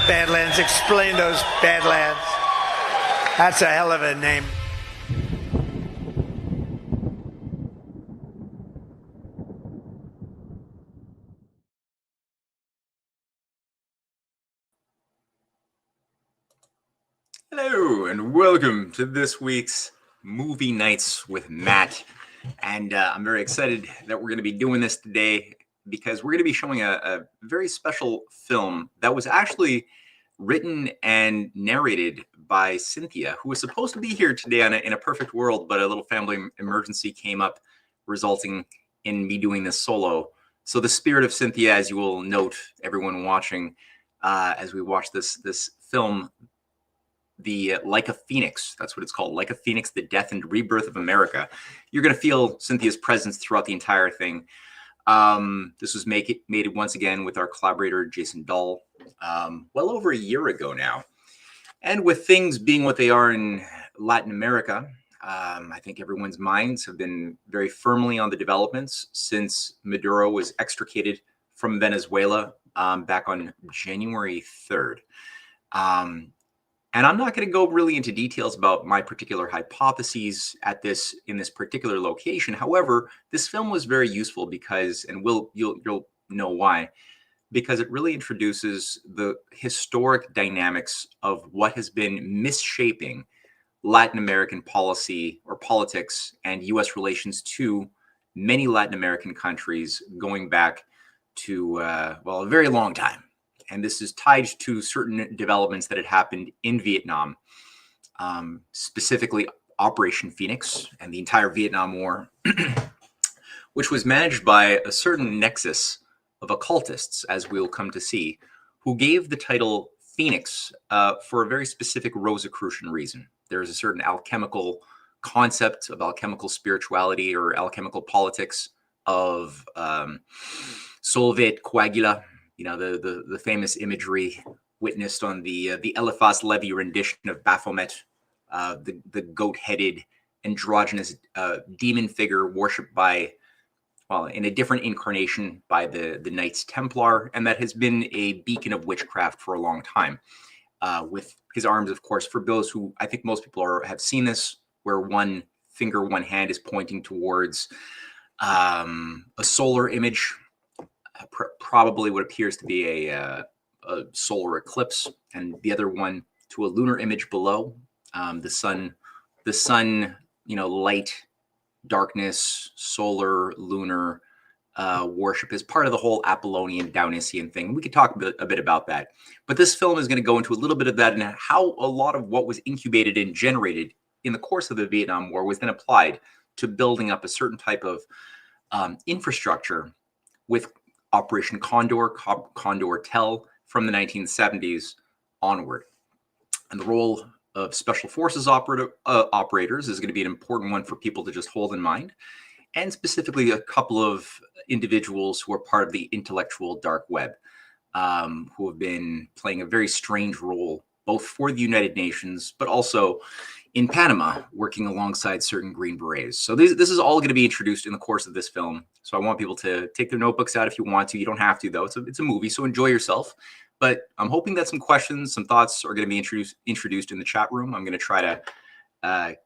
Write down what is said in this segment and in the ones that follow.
Badlands. Explain those Badlands. That's a hell of a name. Hello, and welcome to this week's Movie Nights with Matt. And I'm very excited that we're going to be doing this today because we're going to be showing a very special film that was actually written and narrated by Cynthia, who was supposed to be here today in a perfect world, but a little family emergency came up, resulting in me doing this solo. So the spirit of Cynthia, as you will note, everyone watching, as we watch this film, the Like a Phoenix, that's what it's called, Like a Phoenix, the Death and Rebirth of America. You're going to feel Cynthia's presence throughout the entire thing. This was made once again with our collaborator, Jason Dahl, well over a year ago now. And with things being what they are in Latin America, I think everyone's minds have been very firmly on the developments since Maduro was extricated from Venezuela back on January 3rd. And I'm not going to go really into details about my particular hypotheses in this particular location. However, this film was very useful because, and you'll know why, because it really introduces the historic dynamics of what has been misshaping Latin American policy or politics and U.S. relations to many Latin American countries going back to, a very long time. And this is tied to certain developments that had happened in Vietnam, specifically Operation Phoenix and the entire Vietnam War, which was managed by a certain nexus of occultists, as we'll come to see, who gave the title Phoenix for a very specific Rosicrucian reason. There's a certain alchemical concept of alchemical spirituality or alchemical politics of solvet coagula. You know, the famous imagery witnessed on the Eliphas Levi rendition of Baphomet, the goat-headed androgynous demon figure worshipped by, well, in a different incarnation by the Knights Templar, and that has been a beacon of witchcraft for a long time. With his arms, of course, for those who, I think most people have seen this, where one finger, one hand is pointing towards a solar image, probably what appears to be a solar eclipse, and the other one to a lunar image below. The sun, light, darkness, solar, lunar worship is part of the whole Apollonian Dionysian thing. We could talk a bit about that. But this film is going to go into a little bit of that and how a lot of what was incubated and generated in the course of the Vietnam War was then applied to building up a certain type of infrastructure with Operation Condor, Condor Tel from the 1970s onward. And the role of special forces operators is going to be an important one for people to just hold in mind, and specifically a couple of individuals who are part of the intellectual dark web, who have been playing a very strange role, both for the United Nations, but also in Panama, working alongside certain Green Berets. So this is all going to be introduced in the course of this film. So I want people to take their notebooks out if you want to. You don't have to, though. It's a movie, so enjoy yourself. But I'm hoping that some questions, some thoughts are going to be introduced in the chat room. I'm going to try to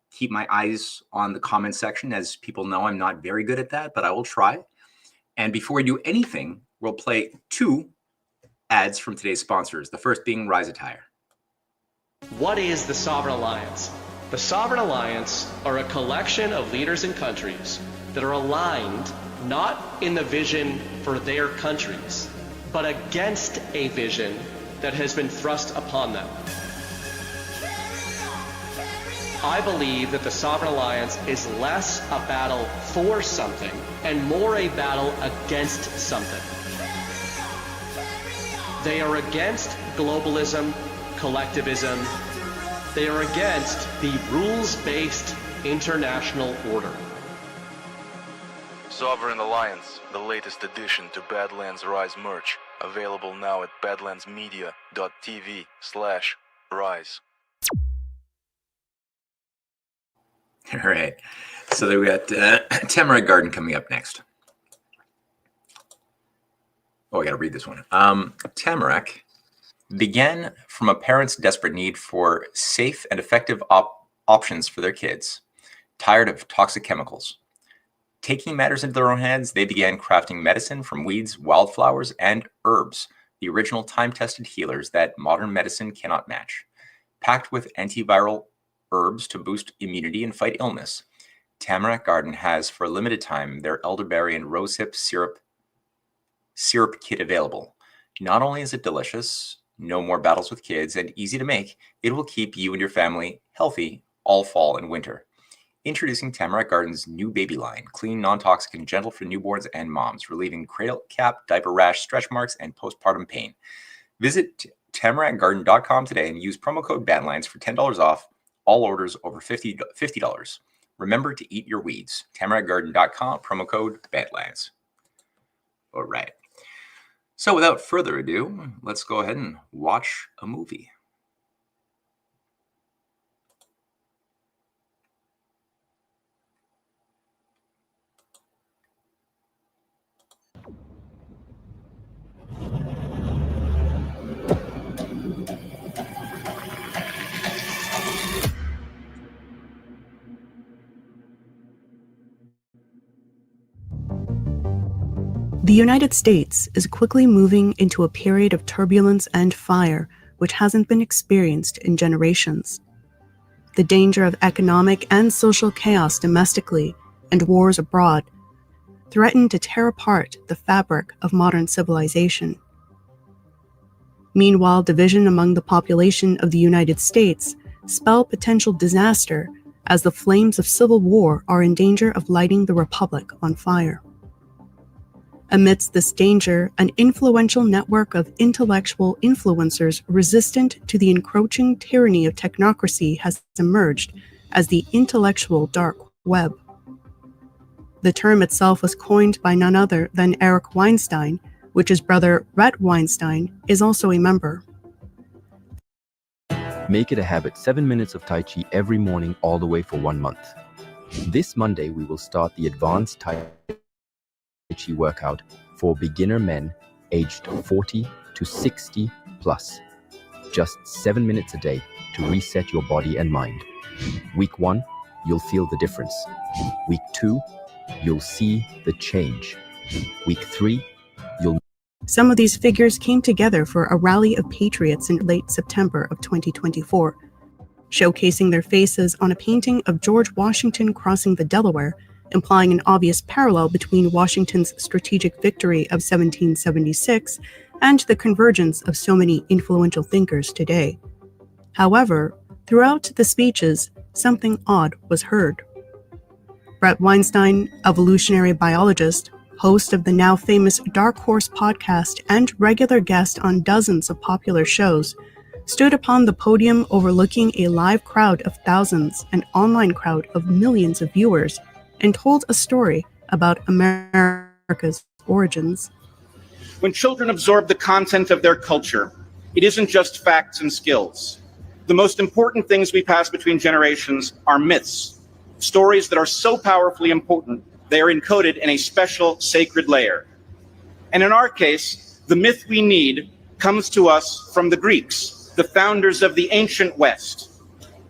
keep my eyes on the comment section. As people know, I'm not very good at that, but I will try. And before we do anything, we'll play 2 ads from today's sponsors, the first being Rise Attire. What is the Sovereign Alliance? The Sovereign Alliance are a collection of leaders and countries that are aligned not in the vision for their countries, but against a vision that has been thrust upon them. I believe that the Sovereign Alliance is less a battle for something and more a battle against something. They are against globalism, collectivism. They are against the rules-based international order. Sovereign Alliance, the latest addition to Badlands Rise merch, available now at badlandsmedia.tv/rise. All right, so then we got Tamarack Garden coming up next. Oh, I got to read this one. Tamarack began from a parent's desperate need for safe and effective options for their kids, tired of toxic chemicals. Taking matters into their own hands, they began crafting medicine from weeds, wildflowers, and herbs, the original time-tested healers that modern medicine cannot match. Packed with antiviral herbs to boost immunity and fight illness, Tamarack Garden has, for a limited time, their elderberry and rosehip syrup kit available. Not only is it delicious, no more battles with kids, and easy to make, it will keep you and your family healthy all fall and winter. Introducing Tamarack Garden's new baby line, clean, non-toxic, and gentle for newborns and moms, relieving cradle cap, diaper rash, stretch marks, and postpartum pain. Visit tamarackgarden.com today and use promo code Badlands for $10 off all orders over $50. Remember to eat your weeds. tamarackgarden.com, promo code Badlands. All right. So without further ado, let's go ahead and watch a movie. The United States is quickly moving into a period of turbulence and fire which hasn't been experienced in generations. The danger of economic and social chaos domestically and wars abroad threaten to tear apart the fabric of modern civilization. Meanwhile, division among the population of the United States spell potential disaster as the flames of civil war are in danger of lighting the Republic on fire. Amidst this danger, an influential network of intellectual influencers resistant to the encroaching tyranny of technocracy has emerged as the intellectual dark web. The term itself was coined by none other than Eric Weinstein, which his brother Rhett Weinstein is also a member. Make it a habit, 7 minutes of Tai Chi every morning all the way for 1 month. This Monday, we will start the advanced Tai Chi workout for beginner men aged 40 to 60 plus. Just 7 minutes a day to reset your body and mind. Week 1, you'll feel the difference. Week 2, you'll see the change. Week 3, you'll... Some of these figures came together for a rally of patriots in late September of 2024, showcasing their faces on a painting of George Washington crossing the Delaware, implying an obvious parallel between Washington's strategic victory of 1776 and the convergence of so many influential thinkers today. However, throughout the speeches, something odd was heard. Brett Weinstein, evolutionary biologist, host of the now famous Dark Horse podcast and regular guest on dozens of popular shows, stood upon the podium overlooking a live crowd of thousands and online crowd of millions of viewers and told a story about America's origins. When children absorb the content of their culture, it isn't just facts and skills. The most important things we pass between generations are myths, stories that are so powerfully important they are encoded in a special sacred layer. And in our case, the myth we need comes to us from the Greeks, the founders of the ancient West,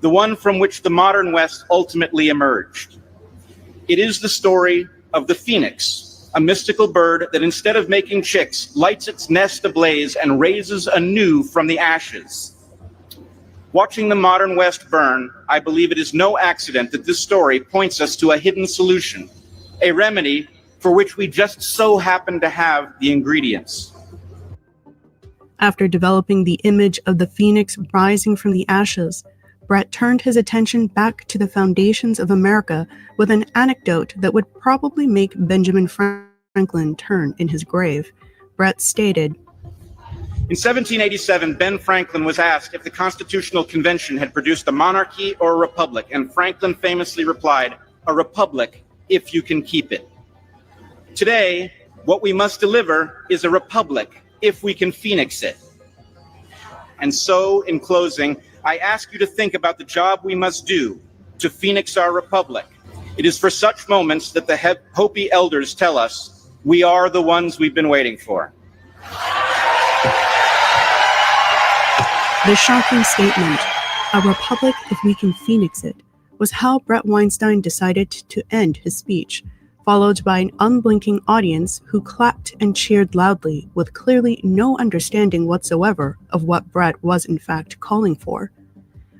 the one from which the modern West ultimately emerged. It is the story of the phoenix, a mystical bird that instead of making chicks, lights its nest ablaze and raises anew from the ashes. Watching the modern West burn, I believe it is no accident that this story points us to a hidden solution, a remedy for which we just so happen to have the ingredients. After developing the image of the phoenix rising from the ashes, Brett turned his attention back to the foundations of America with an anecdote that would probably make Benjamin Franklin turn in his grave. Brett stated, In 1787, Ben Franklin was asked if the Constitutional Convention had produced a monarchy or a republic, and Franklin famously replied, "A republic, if you can keep it." Today, what we must deliver is a republic, if we can phoenix it. And so, in closing, I ask you to think about the job we must do to phoenix our republic. It is for such moments that the Hopi elders tell us, we are the ones we've been waiting for. The shocking statement, "A republic if we can phoenix it," was how Bret Weinstein decided to end his speech, followed by an unblinking audience who clapped and cheered loudly with clearly no understanding whatsoever of what Bret was in fact calling for.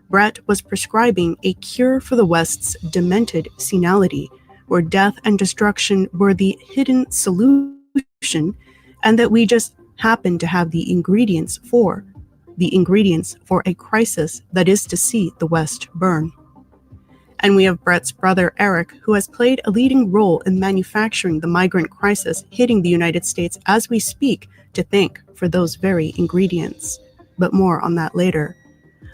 Bret was prescribing a cure for the West's demented senility, where death and destruction were the hidden solution, and that we just happened to have the ingredients for a crisis that is to see the West burn. And we have Bret's brother Eric, who has played a leading role in manufacturing the migrant crisis hitting the United States as we speak, to thank for those very ingredients. But more on that later.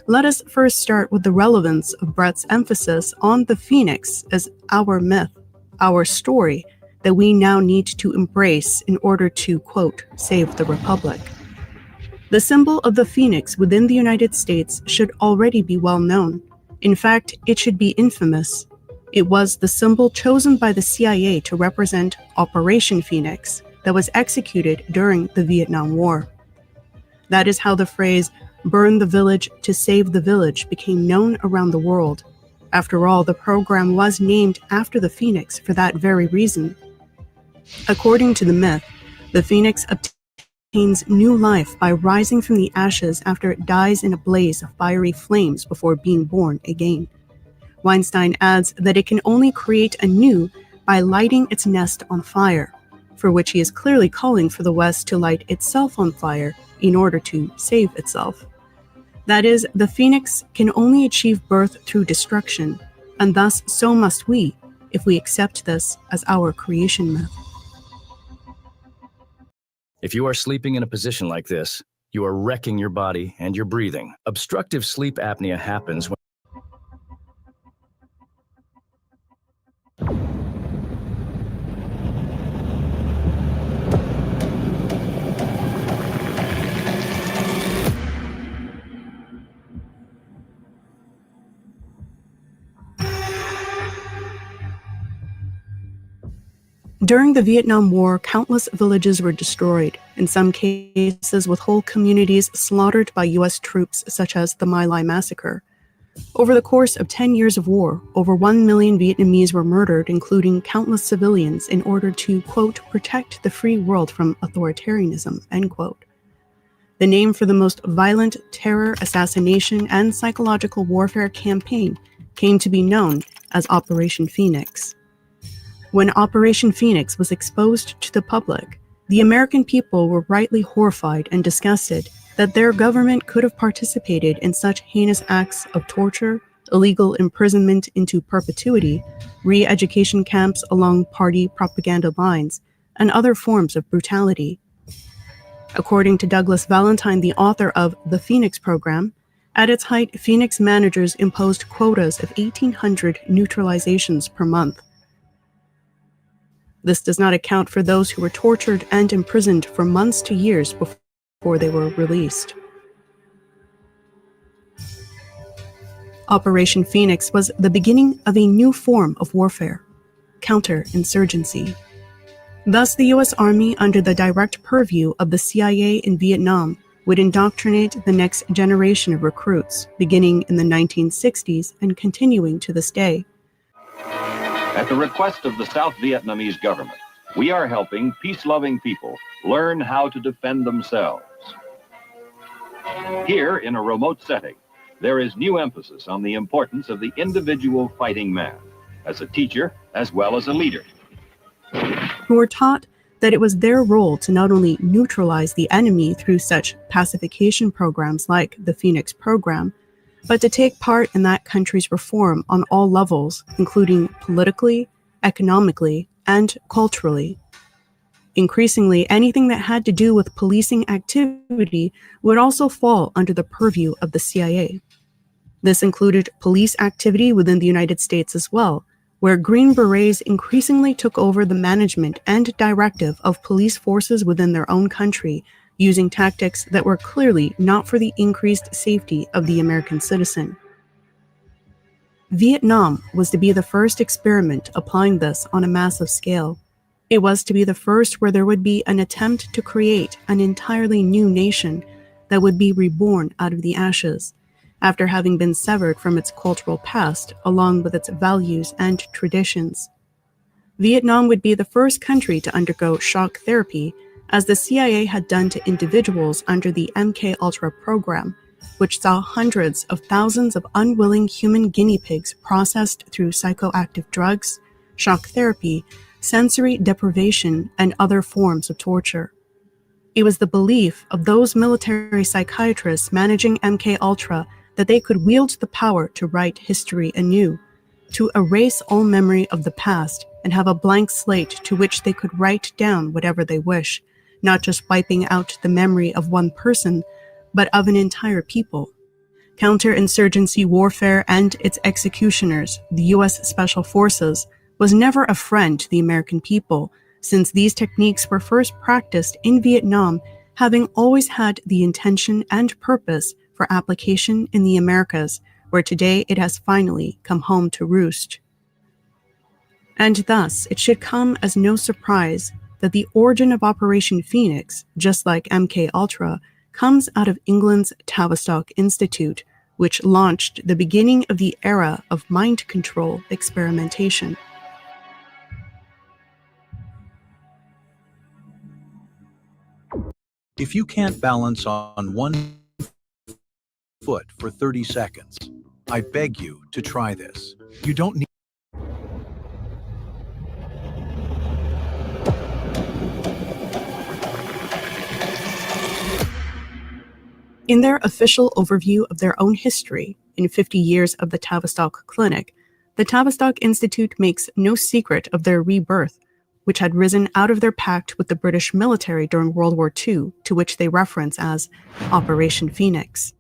Let us first start with the relevance of Bret's emphasis on the phoenix as our myth, our story, that we now need to embrace in order to, quote, save the Republic. The symbol of the phoenix within the United States should already be well known. In fact, it should be infamous. It was the symbol chosen by the CIA to represent Operation Phoenix that was executed during the Vietnam War. That is how the phrase, "burn the village to save the village," became known around the world. After all, the program was named after the phoenix for that very reason. According to the myth, the phoenix obtains new life by rising from the ashes after it dies in a blaze of fiery flames before being born again. Weinstein adds that it can only create anew by lighting its nest on fire, for which he is clearly calling for the West to light itself on fire in order to save itself. That is, the phoenix can only achieve birth through destruction, and thus so must we, if we accept this as our creation myth. If you are sleeping in a position like this, you are wrecking your body and your breathing. Obstructive sleep apnea happens when During the Vietnam War, countless villages were destroyed, in some cases with whole communities slaughtered by U.S. troops, such as the My Lai massacre. Over the course of 10 years of war, over 1 million Vietnamese were murdered, including countless civilians, in order to, quote, protect the free world from authoritarianism, end quote. The name for the most violent terror, assassination, and psychological warfare campaign came to be known as Operation Phoenix. When Operation Phoenix was exposed to the public, the American people were rightly horrified and disgusted that their government could have participated in such heinous acts of torture, illegal imprisonment into perpetuity, re-education camps along party propaganda lines, and other forms of brutality. According to Douglas Valentine, the author of The Phoenix Program, at its height, Phoenix managers imposed quotas of 1,800 neutralizations per month. This does not account for those who were tortured and imprisoned for months to years before they were released. Operation Phoenix was the beginning of a new form of warfare, counterinsurgency. Thus, the U.S. Army, under the direct purview of the CIA in Vietnam, would indoctrinate the next generation of recruits, beginning in the 1960s and continuing to this day. At the request of the South Vietnamese government, we are helping peace-loving people learn how to defend themselves. Here, in a remote setting, there is new emphasis on the importance of the individual fighting man, as a teacher as well as a leader. Who were taught that it was their role to not only neutralize the enemy through such pacification programs like the Phoenix Program, but to take part in that country's reform on all levels, including politically, economically, and culturally. Increasingly, anything that had to do with policing activity would also fall under the purview of the CIA. This included police activity within the United States as well, where Green Berets increasingly took over the management and directive of police forces within their own country, using tactics that were clearly not for the increased safety of the American citizen. Vietnam was to be the first experiment applying this on a massive scale. It was to be the first where there would be an attempt to create an entirely new nation, that would be reborn out of the ashes, after having been severed from its cultural past along with its values and traditions. Vietnam would be the first country to undergo shock therapy, as the CIA had done to individuals under the MKUltra program, which saw hundreds of thousands of unwilling human guinea pigs processed through psychoactive drugs, shock therapy, sensory deprivation, and other forms of torture. It was the belief of those military psychiatrists managing MKUltra that they could wield the power to write history anew, to erase all memory of the past and have a blank slate to which they could write down whatever they wish, not just wiping out the memory of one person, but of an entire people. Counterinsurgency warfare and its executioners, the U.S. Special Forces, was never a friend to the American people, since these techniques were first practiced in Vietnam, having always had the intention and purpose for application in the Americas, where today it has finally come home to roost. And thus, it should come as no surprise that the origin of Operation Phoenix, just like MKUltra, comes out of England's Tavistock Institute, which launched the beginning of the era of mind control experimentation. If you can't balance on one foot for 30 seconds, I beg you to try this. You don't need In their official overview of their own history, in 50 years of the Tavistock Clinic, the Tavistock Institute makes no secret of their rebirth, which had risen out of their pact with the British military during World War II, to which they reference as Operation Phoenix.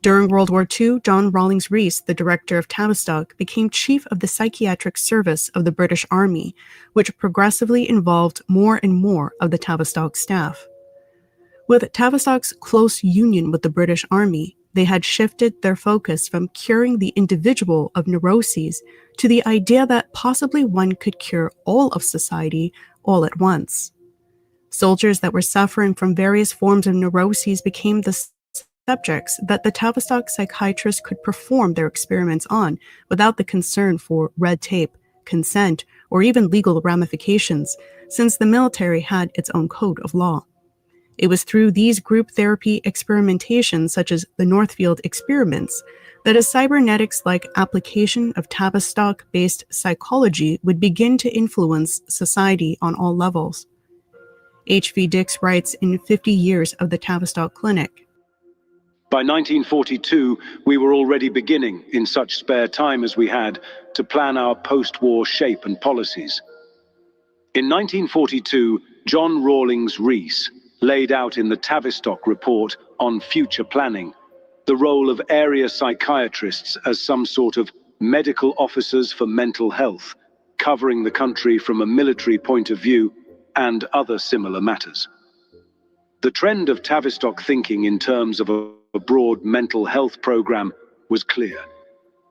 During World War II, John Rawlings Rees, the director of Tavistock, became chief of the psychiatric service of the British Army, which progressively involved more and more of the Tavistock staff. With Tavistock's close union with the British Army, they had shifted their focus from curing the individual of neuroses to the idea that possibly one could cure all of society all at once. Soldiers that were suffering from various forms of neuroses became the subjects that the Tavistock psychiatrists could perform their experiments on without the concern for red tape, consent, or even legal ramifications, since the military had its own code of law. It was through these group therapy experimentations, such as the Northfield experiments, that a cybernetics-like application of Tavistock-based psychology would begin to influence society on all levels. H.V. Dix writes in 50 Years of the Tavistock Clinic, By 1942, we were already beginning, in such spare time as we had, to plan our post-war shape and policies. In 1942, John Rawlings Rees laid out in the Tavistock Report on Future Planning the role of area psychiatrists as some sort of medical officers for mental health, covering the country from a military point of view and other similar matters. The trend of Tavistock thinking in terms of a broad mental health program was clear.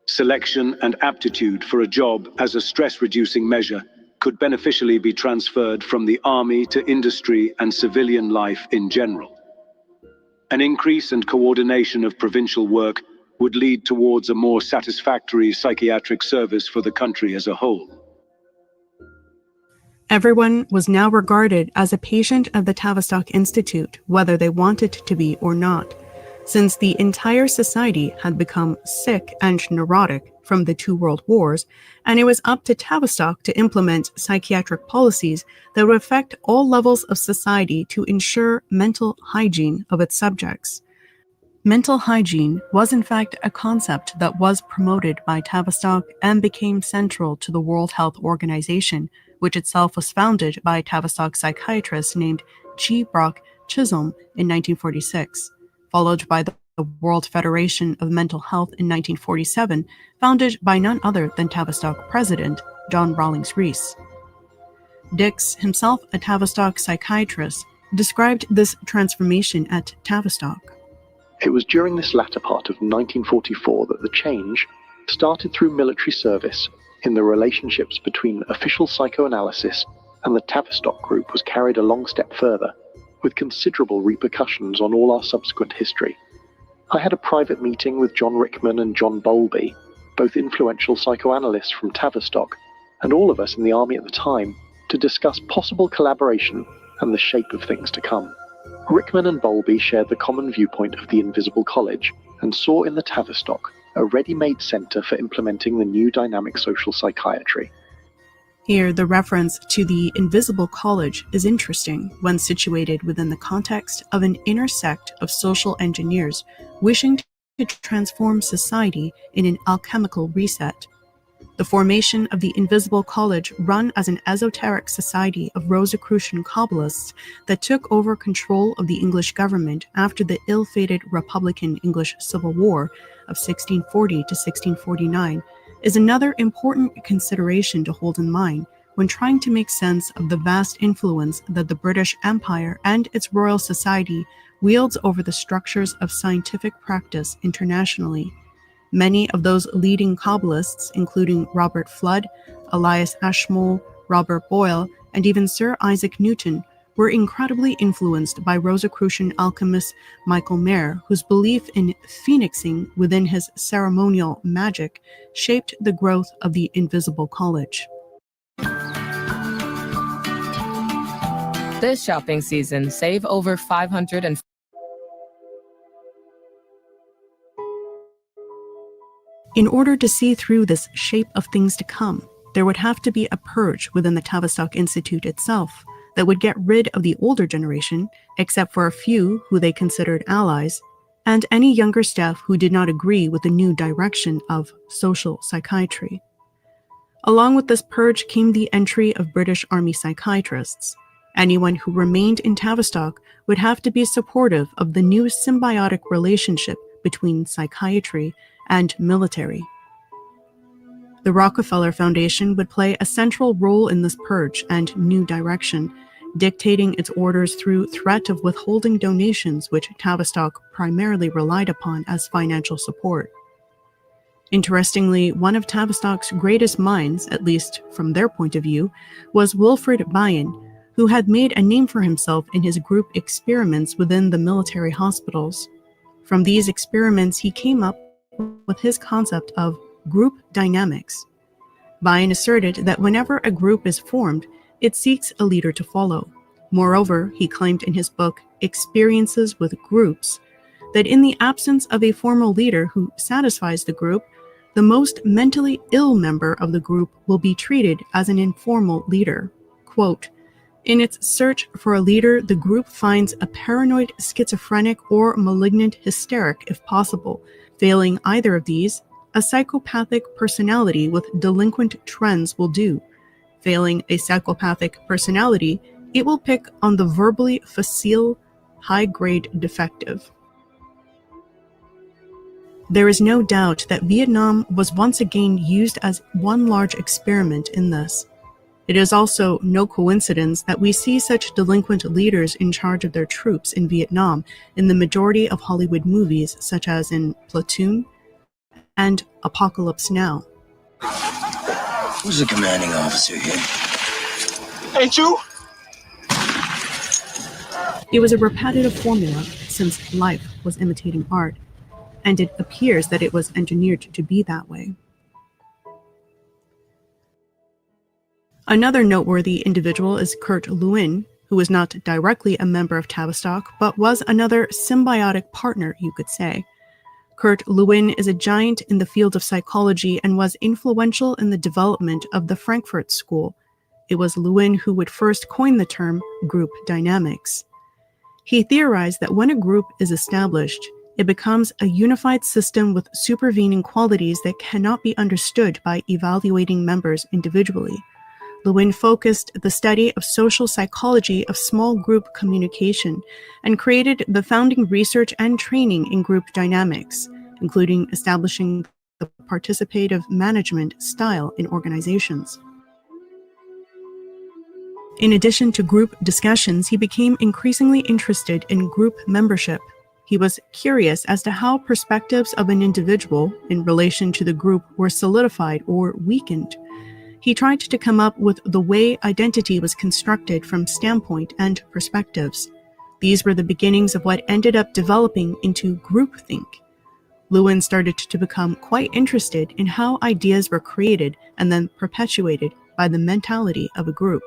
Selection and aptitude for a job as a stress-reducing measure could beneficially be transferred from the army to industry and civilian life in general. An increase and coordination of provincial work would lead towards a more satisfactory psychiatric service for the country as a whole. Everyone was now regarded as a patient of the Tavistock Institute, whether they wanted to be or not, since the entire society had become sick and neurotic from the two world wars, and it was up to Tavistock to implement psychiatric policies that would affect all levels of society to ensure mental hygiene of its subjects. Mental hygiene was in fact a concept that was promoted by Tavistock and became central to the World Health Organization, which itself was founded by a Tavistock psychiatrist named G. Brock Chisholm in 1946, followed by the World Federation of Mental Health in 1947, founded by none other than Tavistock president John Rawlings Rees. Dix, himself a Tavistock psychiatrist, described this transformation at Tavistock. It was during this latter part of 1944 that the change started through military service in the relationships between official psychoanalysis and the Tavistock group was carried a long step further. with considerable repercussions on all our subsequent history. I had a private meeting with John Rickman and John Bowlby, both influential psychoanalysts from Tavistock, and all of us in the army at the time, to discuss possible collaboration and the shape of things to come. Rickman and Bowlby shared the common viewpoint of the Invisible College and saw in the Tavistock a ready-made centre for implementing the new dynamic social psychiatry. Here, the reference to the Invisible College is interesting when situated within the context of an inner sect of social engineers wishing to transform society in an alchemical reset. The formation of the Invisible College, run as an esoteric society of Rosicrucian Kabbalists that took over control of the English government after the ill-fated Republican English Civil War of 1640 to 1649, is another important consideration to hold in mind when trying to make sense of the vast influence that the British Empire and its Royal Society wields over the structures of scientific practice internationally. Many of those leading Kabbalists, including Robert Flood, Elias Ashmole, Robert Boyle, and even Sir Isaac Newton, were incredibly influenced by Rosicrucian alchemist Michael Mayer, whose belief in phoenixing within his ceremonial magic shaped the growth of the Invisible College. This shopping season, save over $500. In order to see through this shape of things to come, there would have to be a purge within the Tavistock Institute itself that would get rid of the older generation, except for a few who they considered allies, and any younger staff who did not agree with the new direction of social psychiatry. Along with this purge came the entry of British Army psychiatrists. Anyone who remained in Tavistock would have to be supportive of the new symbiotic relationship between psychiatry and military. The Rockefeller Foundation would play a central role in this purge and new direction, dictating its orders through threat of withholding donations which Tavistock primarily relied upon as financial support. Interestingly, one of Tavistock's greatest minds, at least from their point of view, was Wilfrid Bion, who had made a name for himself in his group experiments within the military hospitals. From these experiments, he came up with his concept of group dynamics. Bion asserted that whenever a group is formed, it seeks a leader to follow. Moreover, he claimed in his book, Experiences with Groups, that in the absence of a formal leader who satisfies the group, the most mentally ill member of the group will be treated as an informal leader. Quote, in its search for a leader, the group finds a paranoid, schizophrenic, or malignant hysteric if possible. Failing either of these, a psychopathic personality with delinquent trends will do. Failing a psychopathic personality, it will pick on the verbally facile, high-grade defective. There is no doubt that Vietnam was once again used as one large experiment in this. It is also no coincidence that we see such delinquent leaders in charge of their troops in Vietnam in the majority of Hollywood movies, such as in Platoon and Apocalypse Now. Who's the commanding officer here? Ain't you? It was a repetitive formula since life was imitating art, and it appears that it was engineered to be that way. Another noteworthy individual is Kurt Lewin, who was not directly a member of Tavistock, but was another symbiotic partner, you could say. Kurt Lewin is a giant in the field of psychology and was influential in the development of the Frankfurt School. It was Lewin who would first coin the term group dynamics. He theorized that when a group is established, it becomes a unified system with supervening qualities that cannot be understood by evaluating members individually. Lewin focused the study of social psychology of small group communication and created the founding research and training in group dynamics, including establishing the participative management style in organizations. In addition to group discussions, he became increasingly interested in group membership. He was curious as to how perspectives of an individual in relation to the group were solidified or weakened. He tried to come up with the way identity was constructed from standpoint and perspectives. These were the beginnings of what ended up developing into groupthink. Lewin started to become quite interested in how ideas were created and then perpetuated by the mentality of a group.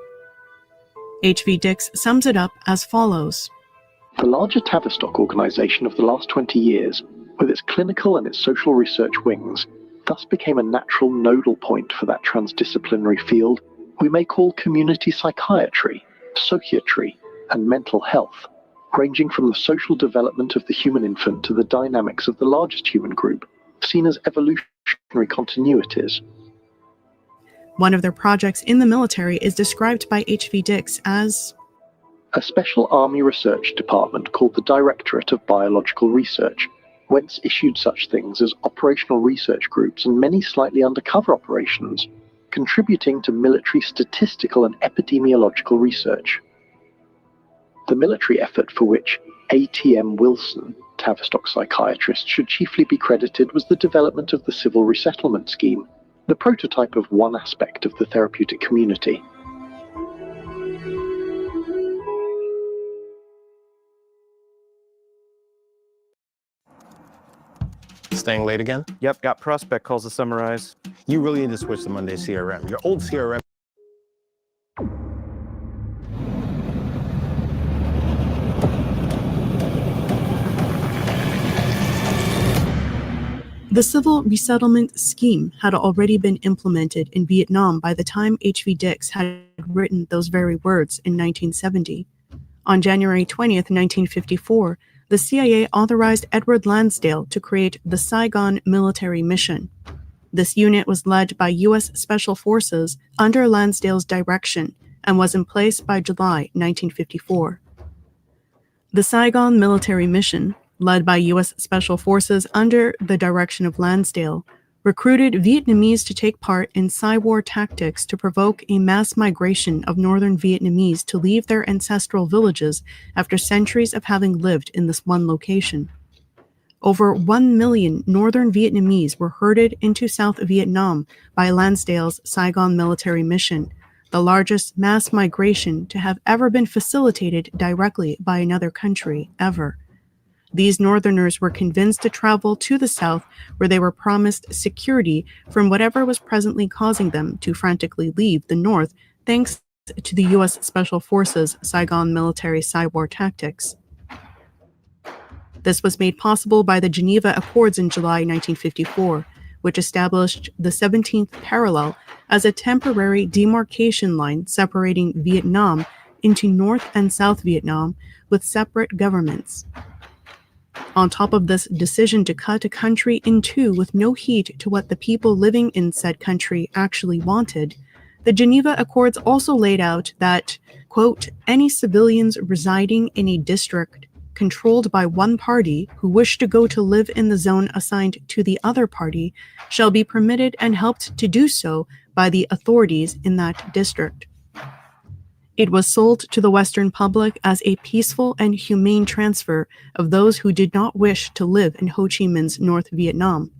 H.V. Dix sums it up as follows. The larger Tavistock organization of the last 20 years, with its clinical and its social research wings, thus became a natural nodal point for that transdisciplinary field we may call community psychiatry, sociatry, and mental health, ranging from the social development of the human infant to the dynamics of the largest human group, seen as evolutionary continuities. One of their projects in the military is described by H.V. Dix as a special army research department called the Directorate of Biological Research, whence issued such things as operational research groups and many slightly undercover operations, contributing to military statistical and epidemiological research. The military effort for which A.T.M. Wilson, Tavistock psychiatrist, should chiefly be credited was the development of the civil resettlement scheme, the prototype of one aspect of the therapeutic community. Staying late again? Yep, got prospect calls to summarize. You really need to switch to Monday CRM. Your old CRM. The civil resettlement scheme had already been implemented in Vietnam by the time H.V. Dix had written those very words in 1970. On January 20th, 1954, the CIA authorized Edward Lansdale to create the Saigon Military Mission. This unit was led by U.S. Special Forces under Lansdale's direction and was in place by July 1954. The Saigon Military Mission, led by U.S. Special Forces under the direction of Lansdale, recruited Vietnamese to take part in Psy-war tactics to provoke a mass migration of northern Vietnamese to leave their ancestral villages after centuries of having lived in this one location. Over 1 million northern Vietnamese were herded into South Vietnam by Lansdale's Saigon Military Mission, the largest mass migration to have ever been facilitated directly by another country ever. These northerners were convinced to travel to the south, where they were promised security from whatever was presently causing them to frantically leave the north, thanks to the U.S. Special Forces Saigon military Psy-war tactics. This was made possible by the Geneva Accords in July 1954, which established the 17th parallel as a temporary demarcation line separating Vietnam into North and South Vietnam with separate governments. On top of this decision to cut a country in two with no heed to what the people living in said country actually wanted, the Geneva Accords also laid out that, quote, any civilians residing in a district controlled by one party who wish to go to live in the zone assigned to the other party shall be permitted and helped to do so by the authorities in that district. It was sold to the Western public as a peaceful and humane transfer of those who did not wish to live in Ho Chi Minh's North Vietnam.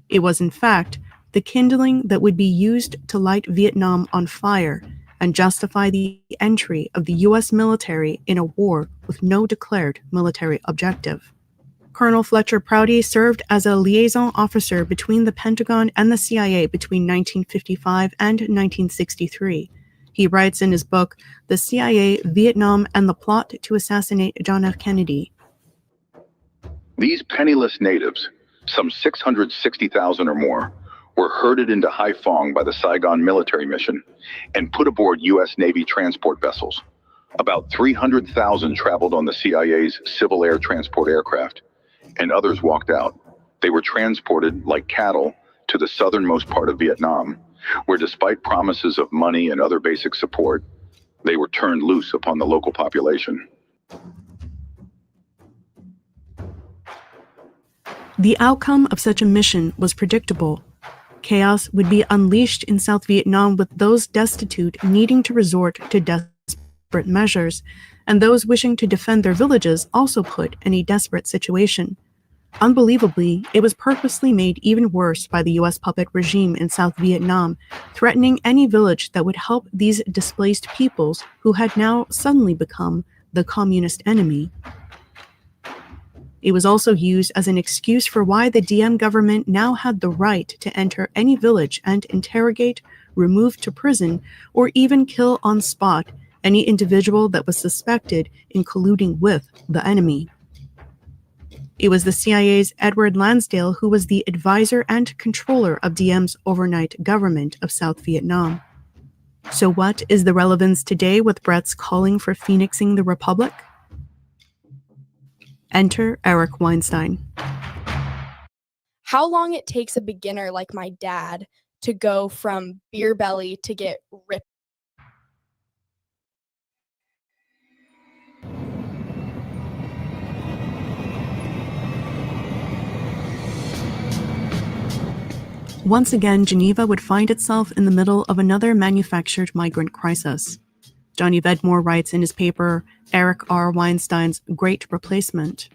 It was, in fact, the kindling that would be used to light Vietnam on fire and justify the entry of the U.S. military in a war with no declared military objective. Colonel Fletcher Prouty served as a liaison officer between the Pentagon and the CIA between 1955 and 1963. He writes in his book, The CIA, Vietnam, and the Plot to Assassinate John F. Kennedy. These penniless natives, some 660,000 or more, were herded into Haiphong by the Saigon military mission and put aboard U.S. Navy transport vessels. About 300,000 traveled on the CIA's civil air transport aircraft, and others walked out. They were transported like cattle to the southernmost part of Vietnam, where despite promises of money and other basic support, they were turned loose upon the local population. The outcome of such a mission was predictable. Chaos would be unleashed in South Vietnam, with those destitute needing to resort to desperate measures, and those wishing to defend their villages also put in a desperate situation. Unbelievably, it was purposely made even worse by the U.S. puppet regime in South Vietnam, threatening any village that would help these displaced peoples who had now suddenly become the communist enemy. It was also used as an excuse for why the Diem government now had the right to enter any village and interrogate, remove to prison, or even kill on spot any individual that was suspected in colluding with the enemy. It was the CIA's Edward Lansdale who was the advisor and controller of Diem's overnight government of South Vietnam. So what is the relevance today with Brett's calling for phoenixing the Republic? Enter Eric Weinstein. How long it takes a beginner like my dad to go from beer belly to get ripped. Once again, Geneva would find itself in the middle of another manufactured migrant crisis. Johnny Vedmore writes in his paper, Eric R. Weinstein's Great Replacement.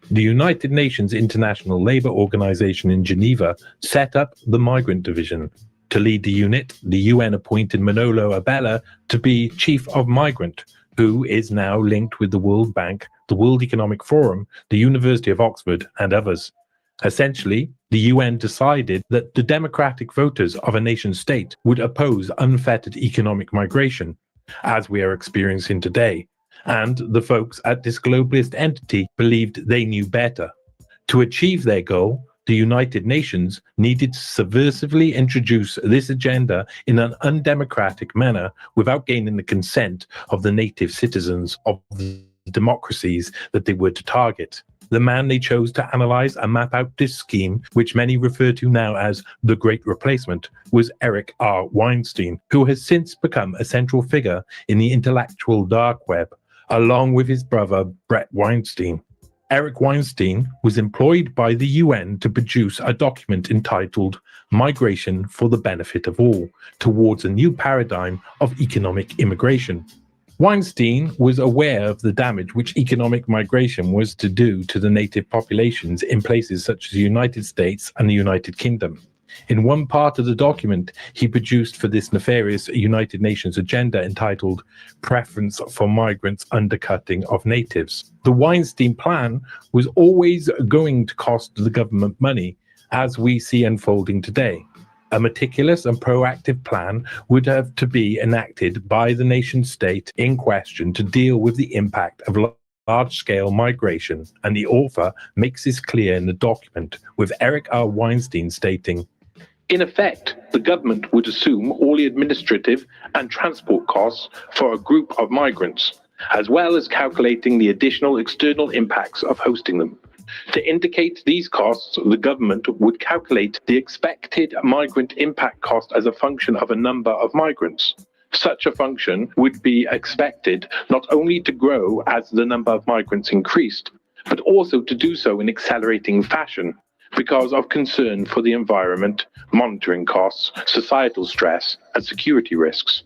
The United Nations International Labour Organization in Geneva set up the Migrant Division. To lead the unit, the UN appointed Manolo Abella to be Chief of Migrant, who is now linked with the World Bank, the World Economic Forum, the University of Oxford, and others. Essentially, the UN decided that the democratic voters of a nation-state would oppose unfettered economic migration, as we are experiencing today, and the folks at this globalist entity believed they knew better. To achieve their goal, the United Nations needed to subversively introduce this agenda in an undemocratic manner without gaining the consent of the native citizens of the democracies that they were to target. The man they chose to analyze and map out this scheme, which many refer to now as the Great Replacement, was Eric R. Weinstein, who has since become a central figure in the intellectual dark web, along with his brother Brett Weinstein. Eric Weinstein was employed by the UN to produce a document entitled Migration for the Benefit of All, towards a new paradigm of economic immigration. Weinstein was aware of the damage which economic migration was to do to the native populations in places such as the United States and the United Kingdom. In one part of the document he produced for this nefarious United Nations agenda entitled Preference for Migrants Undercutting of Natives. The Weinstein plan was always going to cost the government money, as we see unfolding today. A meticulous and proactive plan would have to be enacted by the nation-state in question to deal with the impact of large-scale migration, and the author makes this clear in the document, with Eric R. Weinstein stating, "In effect, the government would assume all the administrative and transport costs for a group of migrants, as well as calculating the additional external impacts of hosting them. To indicate these costs, the government would calculate the expected migrant impact cost as a function of a number of migrants. Such a function would be expected not only to grow as the number of migrants increased, but also to do so in accelerating fashion because of concern for the environment, monitoring costs, societal stress, and security risks."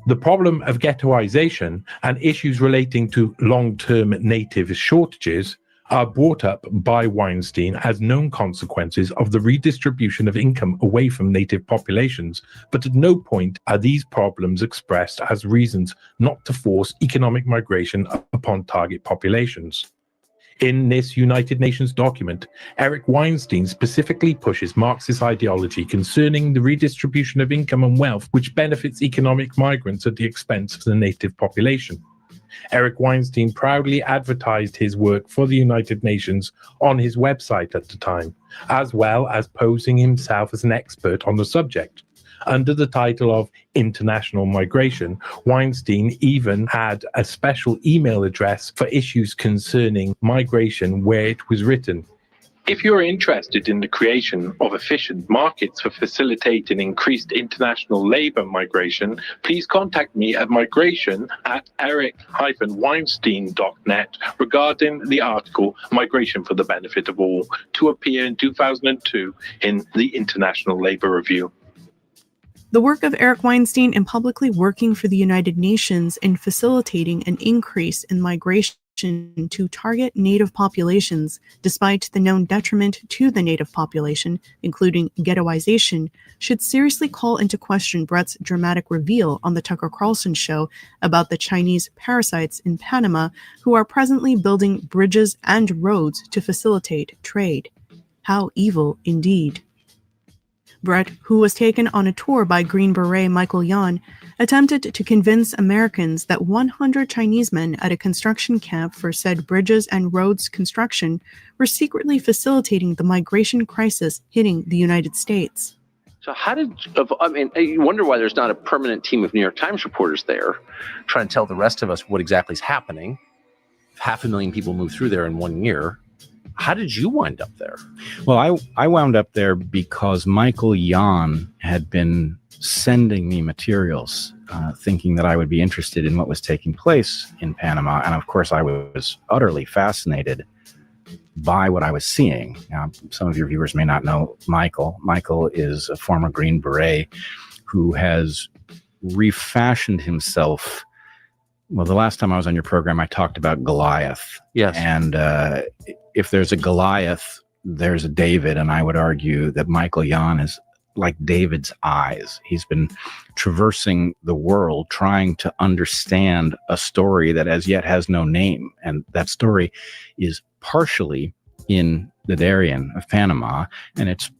The problem of ghettoization and issues relating to long-term native shortages are brought up by Weinstein as known consequences of the redistribution of income away from native populations, but at no point are these problems expressed as reasons not to force economic migration upon target populations. In this United Nations document, Eric Weinstein specifically pushes Marxist ideology concerning the redistribution of income and wealth which benefits economic migrants at the expense of the native population. Eric Weinstein proudly advertised his work for the United Nations on his website at the time, as well as posing himself as an expert on the subject. Under the title of International Migration, Weinstein even had a special email address for issues concerning migration where it was written, "If you are interested in the creation of efficient markets for facilitating increased international labor migration, please contact me at migration@eric-weinstein.net regarding the article Migration for the Benefit of All, to appear in 2002 in the International Labor Review." The work of Eric Weinstein in publicly working for the United Nations in facilitating an increase in migration to target native populations, despite the known detriment to the native population, including ghettoization, should seriously call into question Brett's dramatic reveal on the Tucker Carlson show about the Chinese parasites in Panama who are presently building bridges and roads to facilitate trade. How evil indeed. Brett, who was taken on a tour by Green Beret Michael Yan, attempted to convince Americans that 100 Chinese men at a construction camp for said bridges and roads construction were secretly facilitating the migration crisis hitting the United States. So you wonder why there's not a permanent team of New York Times reporters there trying to tell the rest of us what exactly is happening. 500,000 people moved through there in 1 year. How did you wind up there? Well, I wound up there because Michael Yan had been sending me materials, thinking that I would be interested in what was taking place in Panama. And of course, I was utterly fascinated by what I was seeing. Now, some of your viewers may not know Michael. Michael is a former Green Beret who has refashioned himself. Well, the last time I was on your program, I talked about Goliath. Yes. And if there's a Goliath, there's a David. And I would argue that Michael Yan is like David's eyes. He's been traversing the world trying to understand a story that as yet has no name. And that story is partially in the Darien of Panama, and it's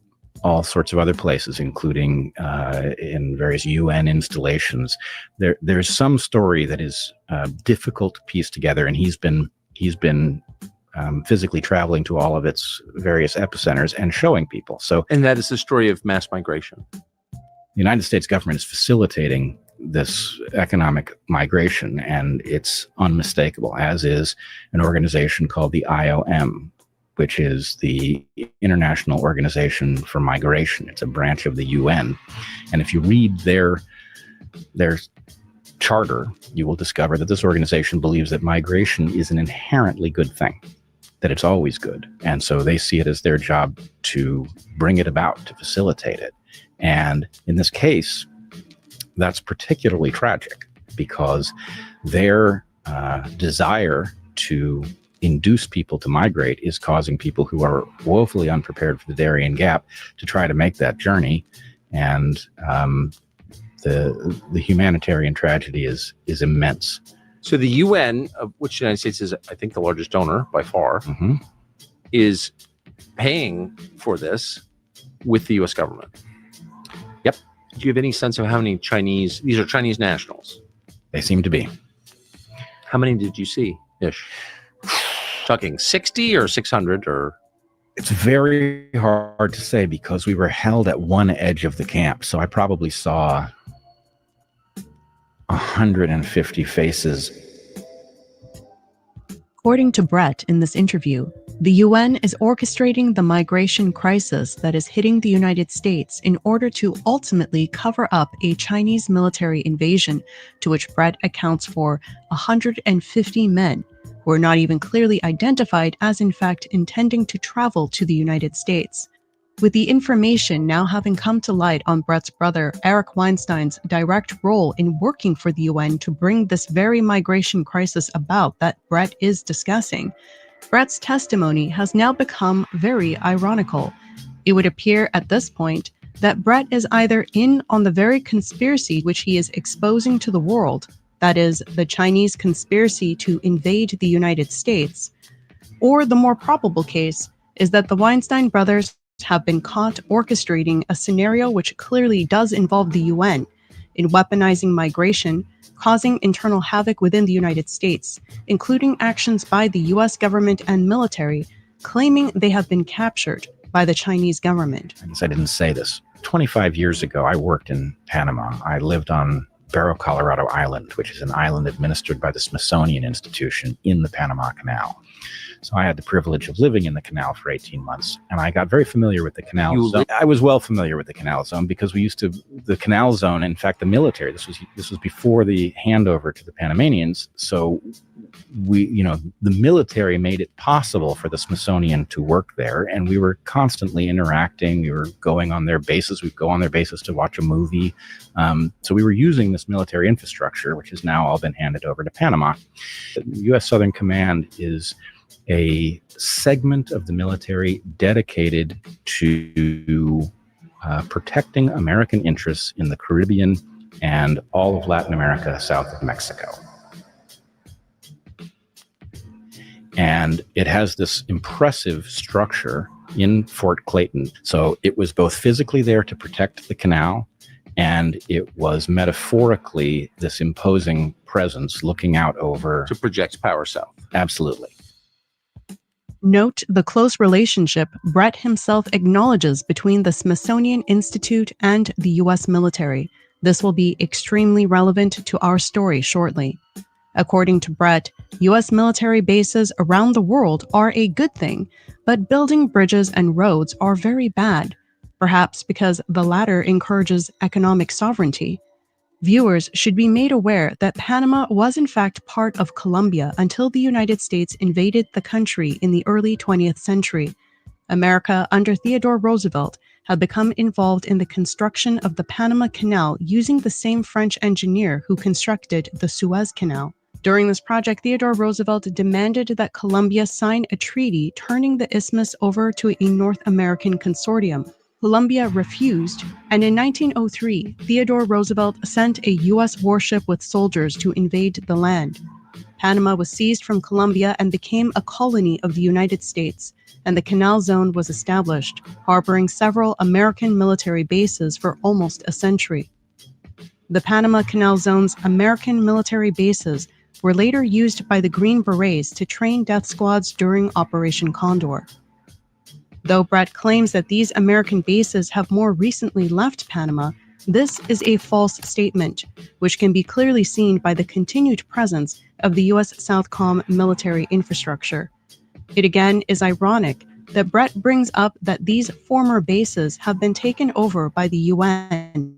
all sorts of other places, including in various UN installations. There's some story that is difficult to piece together, and he's been physically traveling to all of its various epicenters and showing people. And that is the story of mass migration. The United States government is facilitating this economic migration, and it's unmistakable, as is an organization called the IOM, which is the International Organization for Migration. It's a branch of the UN. And if you read their charter, you will discover that this organization believes that migration is an inherently good thing, that it's always good. And so they see it as their job to bring it about, to facilitate it. And in this case, that's particularly tragic because their desire to induce people to migrate is causing people who are woefully unprepared for the Darien Gap to try to make that journey. And the humanitarian tragedy is immense. So the UN, of which the United States is, I think, the largest donor by far, is paying for this with the U.S. government. Yep. Do you have any sense of how many these are Chinese nationals? They seem to be. How many did you see, Ish? Talking 60 or 600 or? It's very hard to say because we were held at one edge of the camp. So I probably saw 150 faces. According to Brett in this interview, the UN is orchestrating the migration crisis that is hitting the United States in order to ultimately cover up a Chinese military invasion to which Brett accounts for 150 men who are not even clearly identified as in fact intending to travel to the United States. With the information now having come to light on Brett's brother Eric Weinstein's direct role in working for the UN to bring this very migration crisis about that Brett is discussing, Brett's testimony has now become very ironical. It would appear at this point that Brett is either in on the very conspiracy which he is exposing to the world, that is, the Chinese conspiracy to invade the United States, or the more probable case is that the Weinstein brothers have been caught orchestrating a scenario which clearly does involve the UN in weaponizing migration, causing internal havoc within the United States, including actions by the US government and military, claiming they have been captured by the Chinese government. I didn't say this. 25 years ago, I worked in Panama. I lived on Barrow, Colorado Island, which is an island administered by the Smithsonian Institution in the Panama Canal. So I had the privilege of living in the canal for 18 months, and I got very familiar with the canal zone. I was well familiar with the canal zone because the canal zone, in fact, the military, this was before the handover to the Panamanians. So the military made it possible for the Smithsonian to work there, and we were constantly interacting. We were going on their bases. We'd go on their bases to watch a movie. So we were using this military infrastructure, which has now all been handed over to Panama. The U.S. Southern Command is a segment of the military dedicated to protecting American interests in the Caribbean and all of Latin America south of Mexico. And it has this impressive structure in Fort Clayton. So it was both physically there to protect the canal, and it was metaphorically this imposing presence looking out over... To project power south. Absolutely. Note the close relationship Brett himself acknowledges between the Smithsonian Institute and the U.S. military. This will be extremely relevant to our story shortly. According to Brett, U.S. military bases around the world are a good thing, but building bridges and roads are very bad, perhaps because the latter encourages economic sovereignty. Viewers should be made aware that Panama was in fact part of Colombia until the United States invaded the country in the early 20th century. America, under Theodore Roosevelt, had become involved in the construction of the Panama Canal using the same French engineer who constructed the Suez Canal. During this project, Theodore Roosevelt demanded that Colombia sign a treaty turning the isthmus over to a North American consortium. Colombia refused, and in 1903, Theodore Roosevelt sent a U.S. warship with soldiers to invade the land. Panama was seized from Colombia and became a colony of the United States, and the Canal Zone was established, harboring several American military bases for almost a century. The Panama Canal Zone's American military bases were later used by the Green Berets to train death squads during Operation Condor. Though Brett claims that these American bases have more recently left Panama, this is a false statement, which can be clearly seen by the continued presence of the U.S. Southcom military infrastructure. It again is ironic that Brett brings up that these former bases have been taken over by the UN,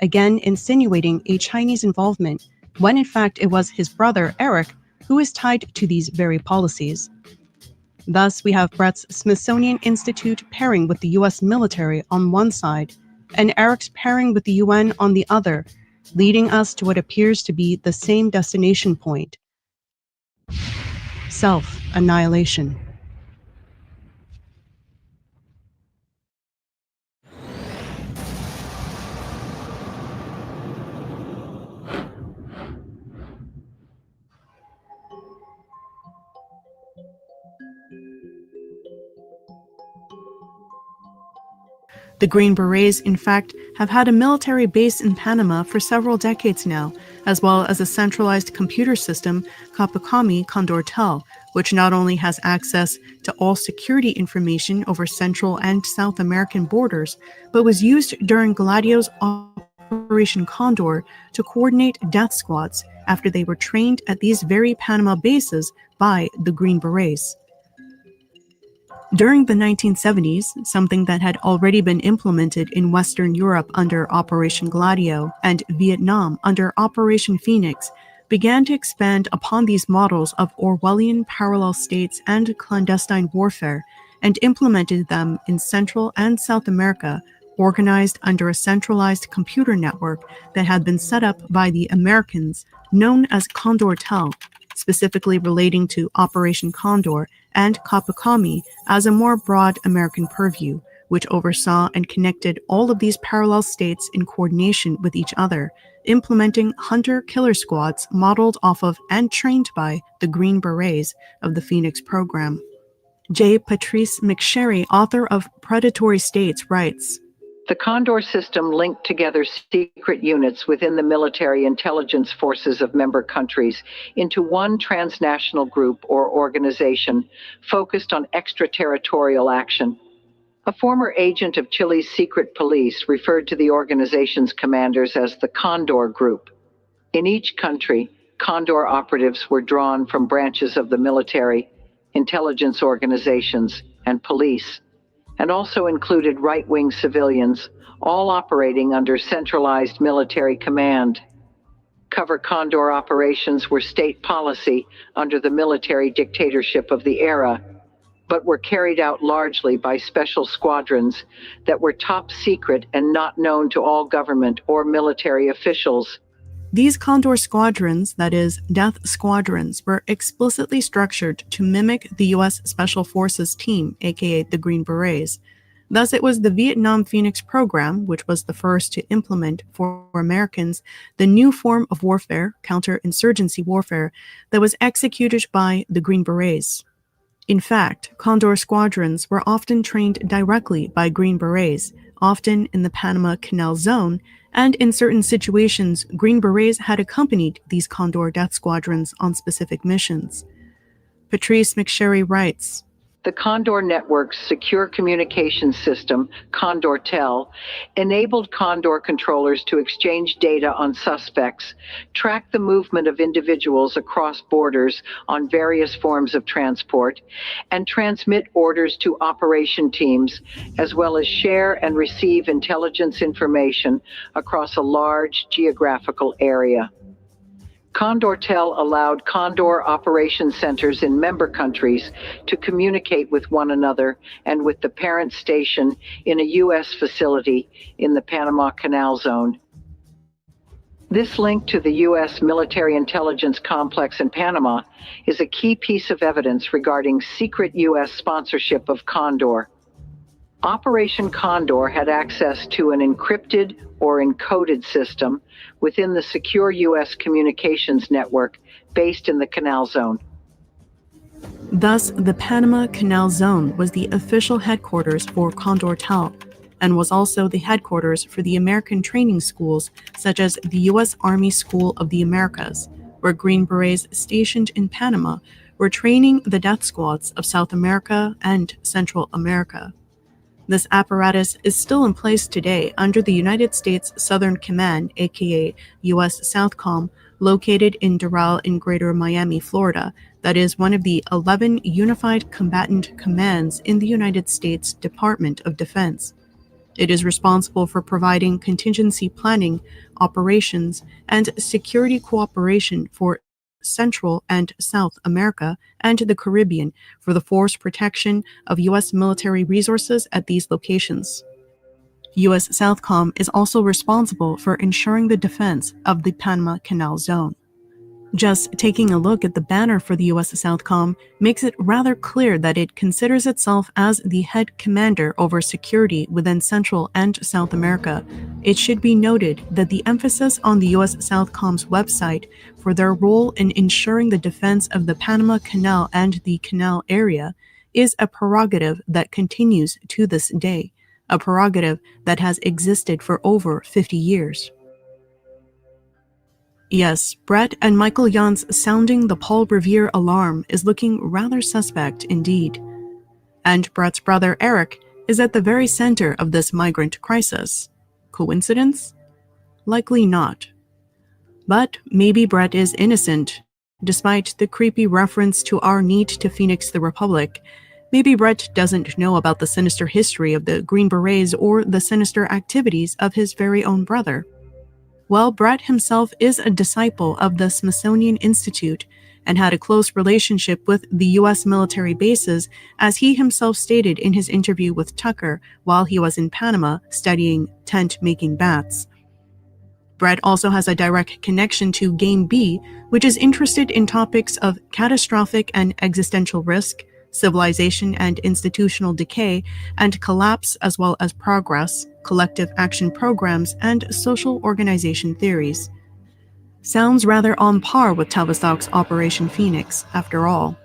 again insinuating a Chinese involvement, when in fact it was his brother, Ehret, who is tied to these very policies. Thus, we have Brett's Smithsonian Institute pairing with the U.S. military on one side, and Ehret's pairing with the UN on the other, leading us to what appears to be the same destination point: self-annihilation. The Green Berets, in fact, have had a military base in Panama for several decades now, as well as a centralized computer system, Condor, which not only has access to all security information over Central and South American borders, but was used during Gladio's Operation Condor to coordinate death squads after they were trained at these very Panama bases by the Green Berets. During the 1970s, something that had already been implemented in Western Europe under Operation Gladio and Vietnam under Operation Phoenix began to expand upon these models of Orwellian parallel states and clandestine warfare and implemented them in Central and South America, organized under a centralized computer network that had been set up by the Americans, known as Condor, specifically relating to Operation Condor and Kapakami as a more broad American purview, which oversaw and connected all of these parallel states in coordination with each other, implementing hunter-killer squads modeled off of and trained by the Green Berets of the Phoenix program. J. Patrice McSherry, author of Predatory States, writes, "The Condor system linked together secret units within the military intelligence forces of member countries into one transnational group or organization focused on extraterritorial action. A former agent of Chile's secret police referred to the organization's commanders as the Condor Group. In each country, Condor operatives were drawn from branches of the military, intelligence organizations, and police, and also included right-wing civilians, all operating under centralized military command. Cover Condor operations were state policy under the military dictatorship of the era, but were carried out largely by special squadrons that were top secret and not known to all government or military officials. These Condor squadrons, that is, death squadrons, were explicitly structured to mimic the U.S. Special Forces team, aka the Green Berets. Thus, it was the Vietnam Phoenix program, which was the first to implement for Americans the new form of warfare, counterinsurgency warfare, that was executed by the Green Berets. In fact, Condor squadrons were often trained directly by Green Berets, often in the Panama Canal Zone, and in certain situations, Green Berets had accompanied these Condor death squadrons on specific missions. Patrice McSherry writes, The Condor Network's secure communications system, CondorTel, enabled Condor controllers to exchange data on suspects, track the movement of individuals across borders on various forms of transport, and transmit orders to operation teams, as well as share and receive intelligence information across a large geographical area. CondorTel allowed Condor operation centers in member countries to communicate with one another and with the parent station in a U.S. facility in the Panama Canal Zone. This link to the U.S. military intelligence complex in Panama is a key piece of evidence regarding secret U.S. sponsorship of Condor. Operation Condor had access to an encrypted or encoded system within the secure U.S. communications network based in the Canal Zone. Thus, the Panama Canal Zone was the official headquarters for CondorTel, and was also the headquarters for the American training schools such as the U.S. Army School of the Americas, where Green Berets stationed in Panama were training the death squads of South America and Central America. This apparatus is still in place today under the United States Southern Command, aka U.S. Southcom, located in Doral in Greater Miami, Florida, that is one of the 11 Unified Combatant Commands in the United States Department of Defense. It is responsible for providing contingency planning, operations, and security cooperation for Central and South America and the Caribbean for the force protection of U.S. military resources at these locations. U.S. Southcom is also responsible for ensuring the defense of the Panama Canal Zone. Just taking a look at the banner for the U.S. Southcom makes it rather clear that it considers itself as the head commander over security within Central and South America. It should be noted that the emphasis on the U.S. Southcom's website for their role in ensuring the defense of the Panama Canal and the Canal area is a prerogative that continues to this day, a prerogative that has existed for over 50 years. Yes, Brett and Michael Jan's sounding the Paul Revere alarm is looking rather suspect indeed. And Brett's brother Eric is at the very center of this migrant crisis. Coincidence? Likely not. But maybe Brett is innocent. Despite the creepy reference to our need to phoenix the Republic, maybe Brett doesn't know about the sinister history of the Green Berets or the sinister activities of his very own brother. Well, Brett himself is a disciple of the Smithsonian Institute and had a close relationship with the U.S. military bases, as he himself stated in his interview with Tucker while he was in Panama studying tent-making bats. Brett also has a direct connection to Game B, which is interested in topics of catastrophic and existential risk, civilization and institutional decay and collapse, as well as progress, collective action programs, and social organization theories. Sounds rather on par with Tavistock's Operation Phoenix, after all.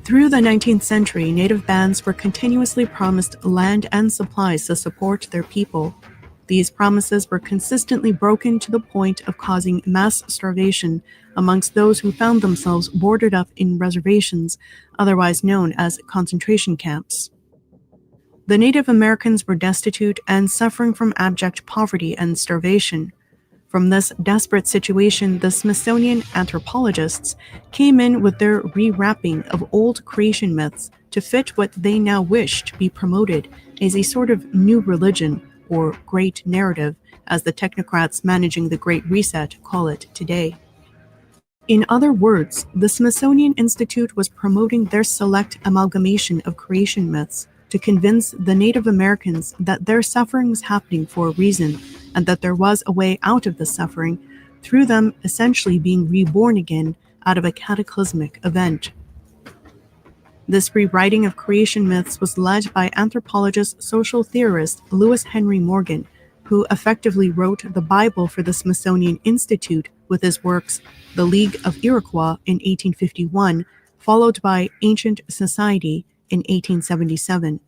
Through the 19th century, native bands were continuously promised land and supplies to support their people. These promises were consistently broken to the point of causing mass starvation amongst those who found themselves boarded up in reservations, otherwise known as concentration camps. The Native Americans were destitute and suffering from abject poverty and starvation. From this desperate situation, the Smithsonian anthropologists came in with their rewrapping of old creation myths to fit what they now wish to be promoted as a sort of new religion, or great narrative, as the technocrats managing the Great Reset call it today. In other words, the Smithsonian Institute was promoting their select amalgamation of creation myths to convince the Native Americans that their suffering was happening for a reason, and that there was a way out of the suffering through them essentially being reborn again out of a cataclysmic event. This rewriting of creation myths was led by anthropologist social theorist Lewis Henry Morgan, who effectively wrote the Bible for the Smithsonian Institute with his works The League of Iroquois in 1851, followed by Ancient Society in 1877.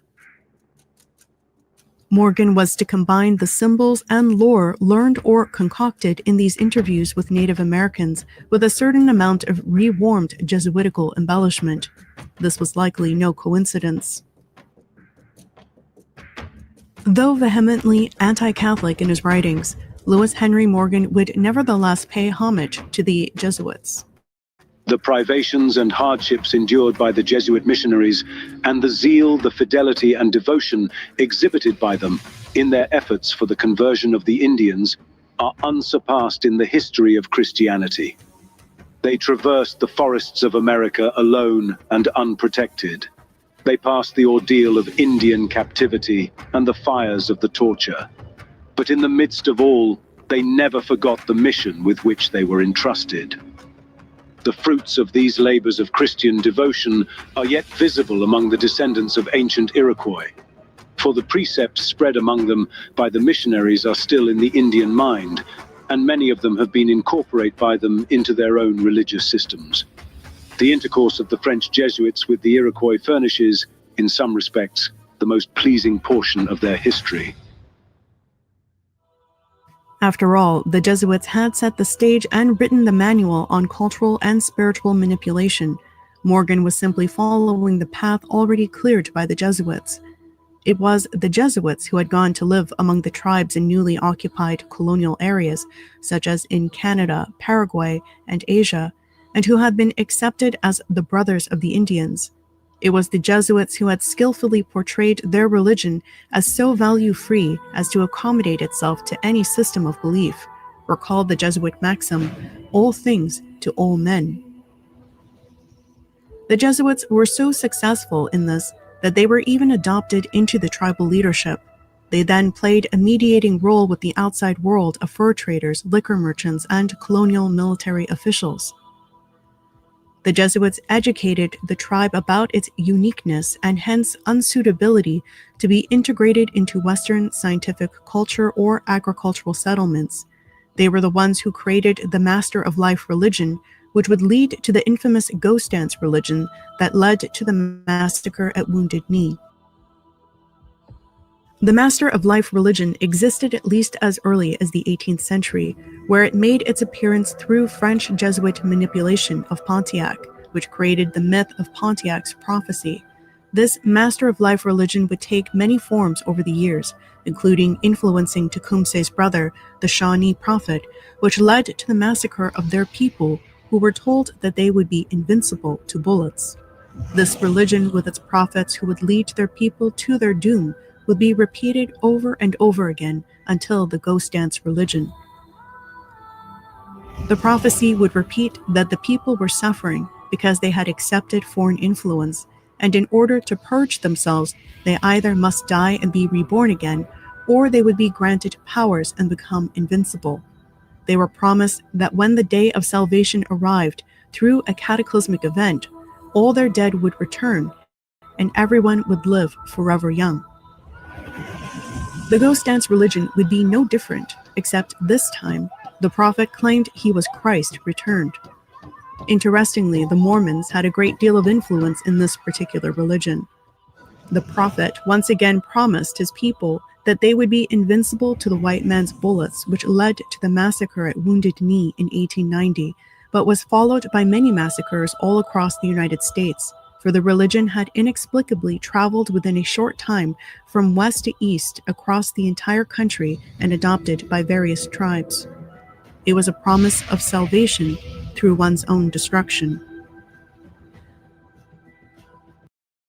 Morgan was to combine the symbols and lore learned or concocted in these interviews with Native Americans with a certain amount of rewarmed Jesuitical embellishment. This was likely no coincidence. Though vehemently anti-Catholic in his writings, Lewis Henry Morgan would nevertheless pay homage to the Jesuits. The privations and hardships endured by the Jesuit missionaries, and the zeal, the fidelity, and devotion exhibited by them in their efforts for the conversion of the Indians are unsurpassed in the history of Christianity. They traversed the forests of America alone and unprotected. They passed the ordeal of Indian captivity and the fires of the torture. But in the midst of all, they never forgot the mission with which they were entrusted. The fruits of these labors of Christian devotion are yet visible among the descendants of ancient Iroquois, for the precepts spread among them by the missionaries are still in the Indian mind, and many of them have been incorporated by them into their own religious systems. The intercourse of the French Jesuits with the Iroquois furnishes, in some respects, the most pleasing portion of their history. After all, the Jesuits had set the stage and written the manual on cultural and spiritual manipulation. Morgan was simply following the path already cleared by the Jesuits. It was the Jesuits who had gone to live among the tribes in newly occupied colonial areas, such as in Canada, Paraguay, and Asia, and who had been accepted as the brothers of the Indians. It was the Jesuits who had skillfully portrayed their religion as so value-free as to accommodate itself to any system of belief, or called the Jesuit maxim, all things to all men. The Jesuits were so successful in this that they were even adopted into the tribal leadership. They then played a mediating role with the outside world of fur traders, liquor merchants, and colonial military officials. The Jesuits educated the tribe about its uniqueness and hence unsuitability to be integrated into Western scientific culture or agricultural settlements. They were the ones who created the Master of Life religion, which would lead to the infamous ghost dance religion that led to the massacre at Wounded Knee. The Master of Life religion existed at least as early as the 18th century, where it made its appearance through French Jesuit manipulation of Pontiac, which created the myth of Pontiac's prophecy. This Master of Life religion would take many forms over the years, including influencing Tecumseh's brother, the Shawnee prophet, which led to the massacre of their people, who were told that they would be invincible to bullets. This religion, with its prophets who would lead their people to their doom, would be repeated over and over again until the ghost dance religion. The prophecy would repeat that the people were suffering because they had accepted foreign influence, and in order to purge themselves, they either must die and be reborn again, or they would be granted powers and become invincible. They were promised that when the day of salvation arrived, through a cataclysmic event, all their dead would return, and everyone would live forever young. The ghost dance religion would be no different, except this time, the prophet claimed he was Christ returned. Interestingly, the Mormons had a great deal of influence in this particular religion. The prophet once again promised his people that they would be invincible to the white man's bullets, which led to the massacre at Wounded Knee in 1890, but was followed by many massacres all across the United States, for the religion had inexplicably traveled within a short time from west to east across the entire country and adopted by various tribes. It was a promise of salvation through one's own destruction.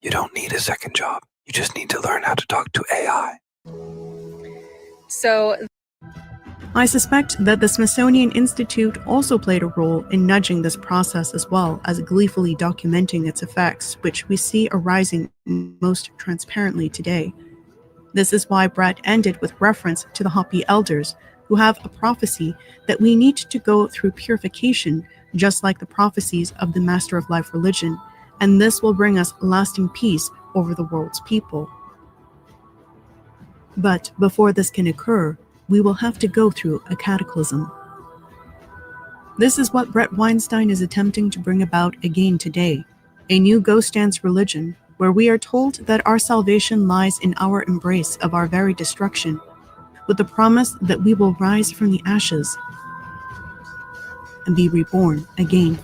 You don't need a second job. You just need to learn how to talk to AI. So, I suspect that the Smithsonian Institute also played a role in nudging this process as well as gleefully documenting its effects, which we see arising most transparently today. This is why Brett ended with reference to the Hopi elders, who have a prophecy that we need to go through purification, just like the prophecies of the Master of Life religion, and this will bring us lasting peace over the world's people. But before this can occur, we will have to go through a cataclysm. This is what Brett Weinstein is attempting to bring about again today, a new ghost dance religion where we are told that our salvation lies in our embrace of our very destruction, with the promise that we will rise from the ashes and be reborn again.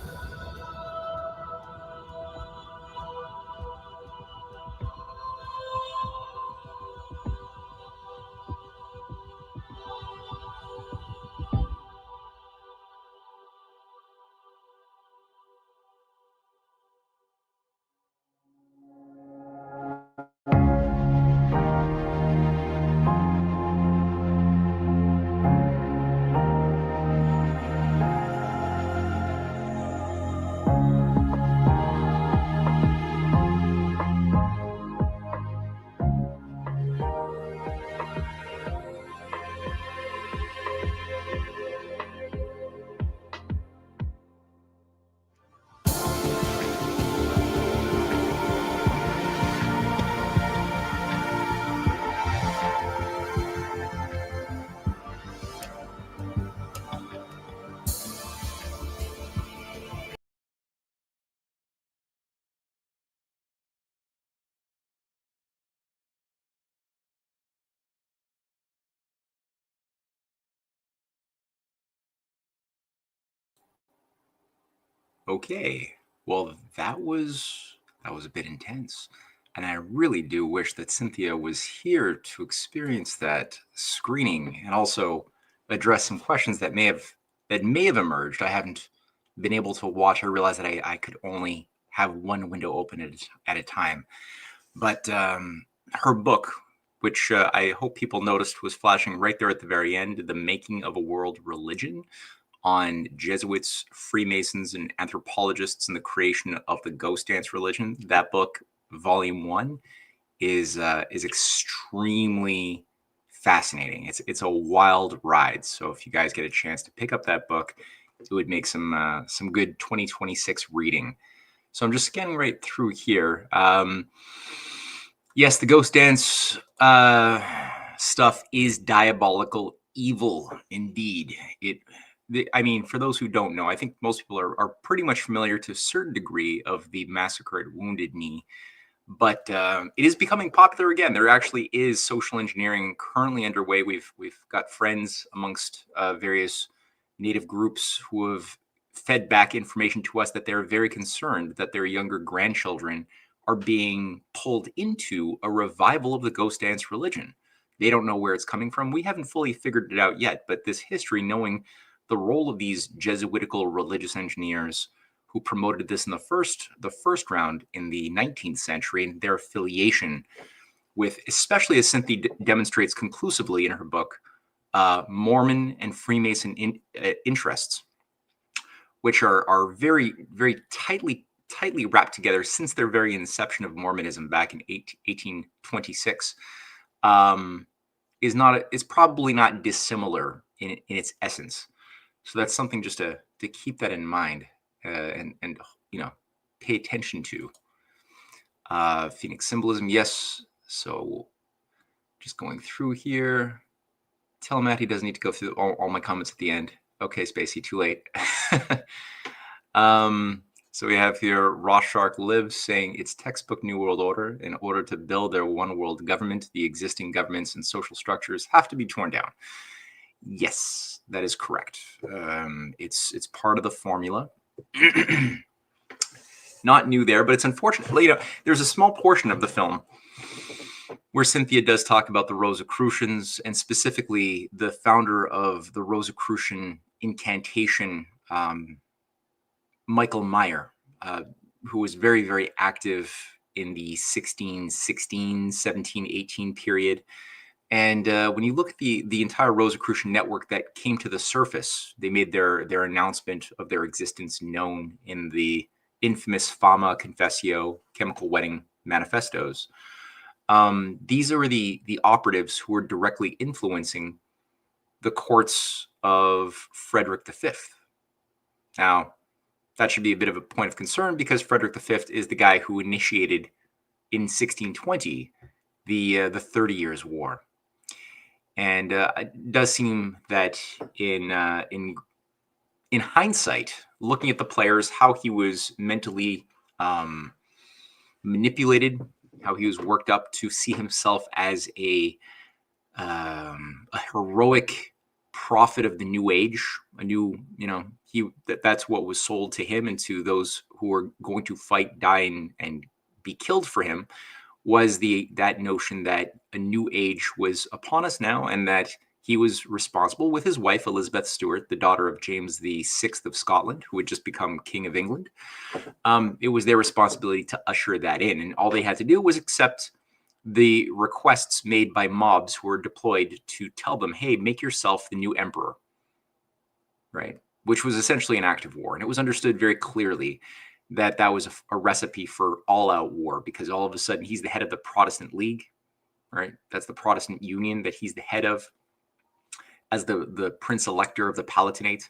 Okay, well, that was a bit intense, and I really do wish that Cynthia was here to experience that screening and also address some questions that may have emerged. I haven't been able to watch. I realized that I could only have one window open at a time. But her book, which I hope people noticed was flashing right there at the very end, The Making of a World Religion, on Jesuits, Freemasons, and anthropologists in the creation of the ghost dance religion. That book, Volume 1, is extremely fascinating. It's a wild ride. So if you guys get a chance to pick up that book, it would make some good 2026 reading. So I'm just scanning right through here. Yes, the ghost dance stuff is diabolical evil indeed. I mean, for those who don't know, I think most people are pretty much familiar to a certain degree of the massacre at Wounded Knee, but it is becoming popular again. There actually is social engineering currently underway. We've got friends amongst various Native groups who have fed back information to us that they're very concerned that their younger grandchildren are being pulled into a revival of the ghost dance religion. They don't know where it's coming from. We haven't fully figured it out yet, but this history, knowing the role of these Jesuitical religious engineers who promoted this in the first round in the 19th century, and their affiliation with, especially as Cynthia demonstrates conclusively in her book, Mormon and Freemason interests, which are very, very tightly wrapped together since their very inception of Mormonism back in 1826, is probably not dissimilar in its essence. So that's something just to keep that in mind and pay attention to. Phoenix symbolism, yes. So just going through here. Tell Matt he doesn't need to go through all my comments at the end. Okay, Spacey, too late. So we have here Rorschach Lives saying it's textbook New World Order. In order to build their one world government, the existing governments and social structures have to be torn down. Yes, that is correct. It's part of the formula. Not new there, but it's unfortunately, there's a small portion of the film where Cynthia does talk about the Rosicrucians, and specifically the founder of the Rosicrucian incantation, Michael Meyer, who was very, very active in the 1616, 1718 period. And when you look at the entire Rosicrucian network that came to the surface, they made their announcement of their existence known in the infamous Fama Confessio Chemical Wedding manifestos. These are the operatives who are directly influencing the courts of Frederick V. Now, that should be a bit of a point of concern because Frederick V is the guy who initiated in 1620 the 30 Years' War. And it does seem that in hindsight, looking at the players, how he was mentally manipulated, how he was worked up to see himself as a heroic prophet of the new age, that's what was sold to him and to those who were going to fight, die, and be killed for him, was that notion that a new age was upon us now, and that he was responsible with his wife, Elizabeth Stuart, the daughter of James VI of Scotland, who had just become King of England. It was their responsibility to usher that in, and all they had to do was accept the requests made by mobs who were deployed to tell them, hey, make yourself the new emperor, right? Which was essentially an act of war. And it was understood very clearly that that was a recipe for all-out war, because all of a sudden he's the head of the Protestant League, right? That's the Protestant Union that he's the head of as the Prince Elector of the Palatinate.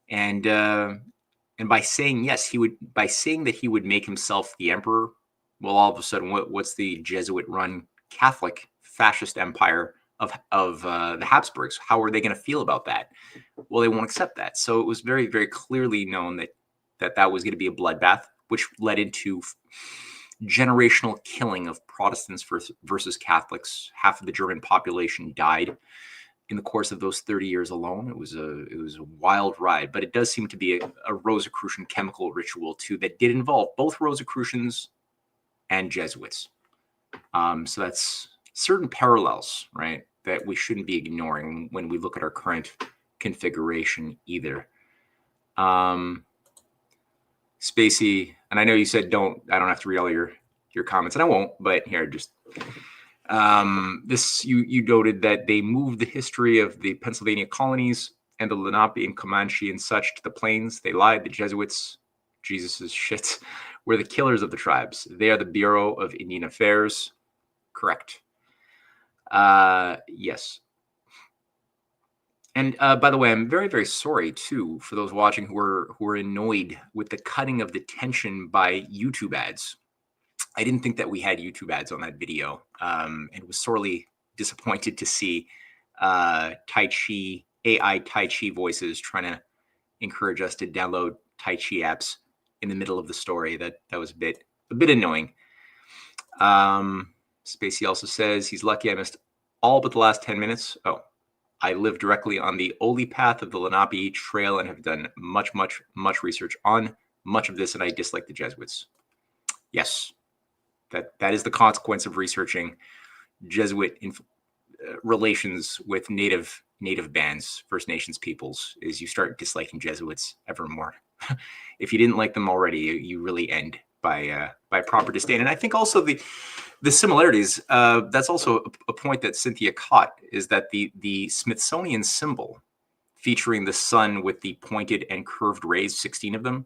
And by saying yes, by saying that he would make himself the emperor, well, all of a sudden, what's the Jesuit-run Catholic fascist empire of the Habsburgs? How are they going to feel about that? Well, they won't accept that. So it was very, very clearly known that was going to be a bloodbath, which led into generational killing of Protestants versus Catholics. Half of the German population died in the course of those 30 years alone. It was a wild ride, but it does seem to be a Rosicrucian chemical ritual too that did involve both Rosicrucians and Jesuits. So that's certain parallels, right, that we shouldn't be ignoring when we look at our current configuration either. Spacey, and I know you said I don't have to read all your comments, and I won't, but here, just this, you noted that they moved the history of the Pennsylvania colonies and the Lenape and Comanche and such to the plains. They lied. The Jesuits, Jesus's shit, were the killers of the tribes. They are the Bureau of Indian Affairs. Correct. Yes. And by the way, I'm very, very sorry too for those watching who are annoyed with the cutting of the tension by YouTube ads. I didn't think that we had YouTube ads on that video, and was sorely disappointed to see AI Tai Chi voices trying to encourage us to download Tai Chi apps in the middle of the story. That was a bit annoying. Spacey also says he's lucky I missed all but the last 10 minutes. Oh, I live directly on the Oli path of the Lenape Trail and have done much research on much of this, and I dislike the Jesuits. Yes, that is the consequence of researching Jesuit relations with native bands, First Nations peoples, is you start disliking Jesuits ever more. If you didn't like them already, you really end by proper disdain. And I think also the similarities, that's also a point that Cynthia caught, is that the Smithsonian symbol featuring the sun with the pointed and curved rays, 16 of them,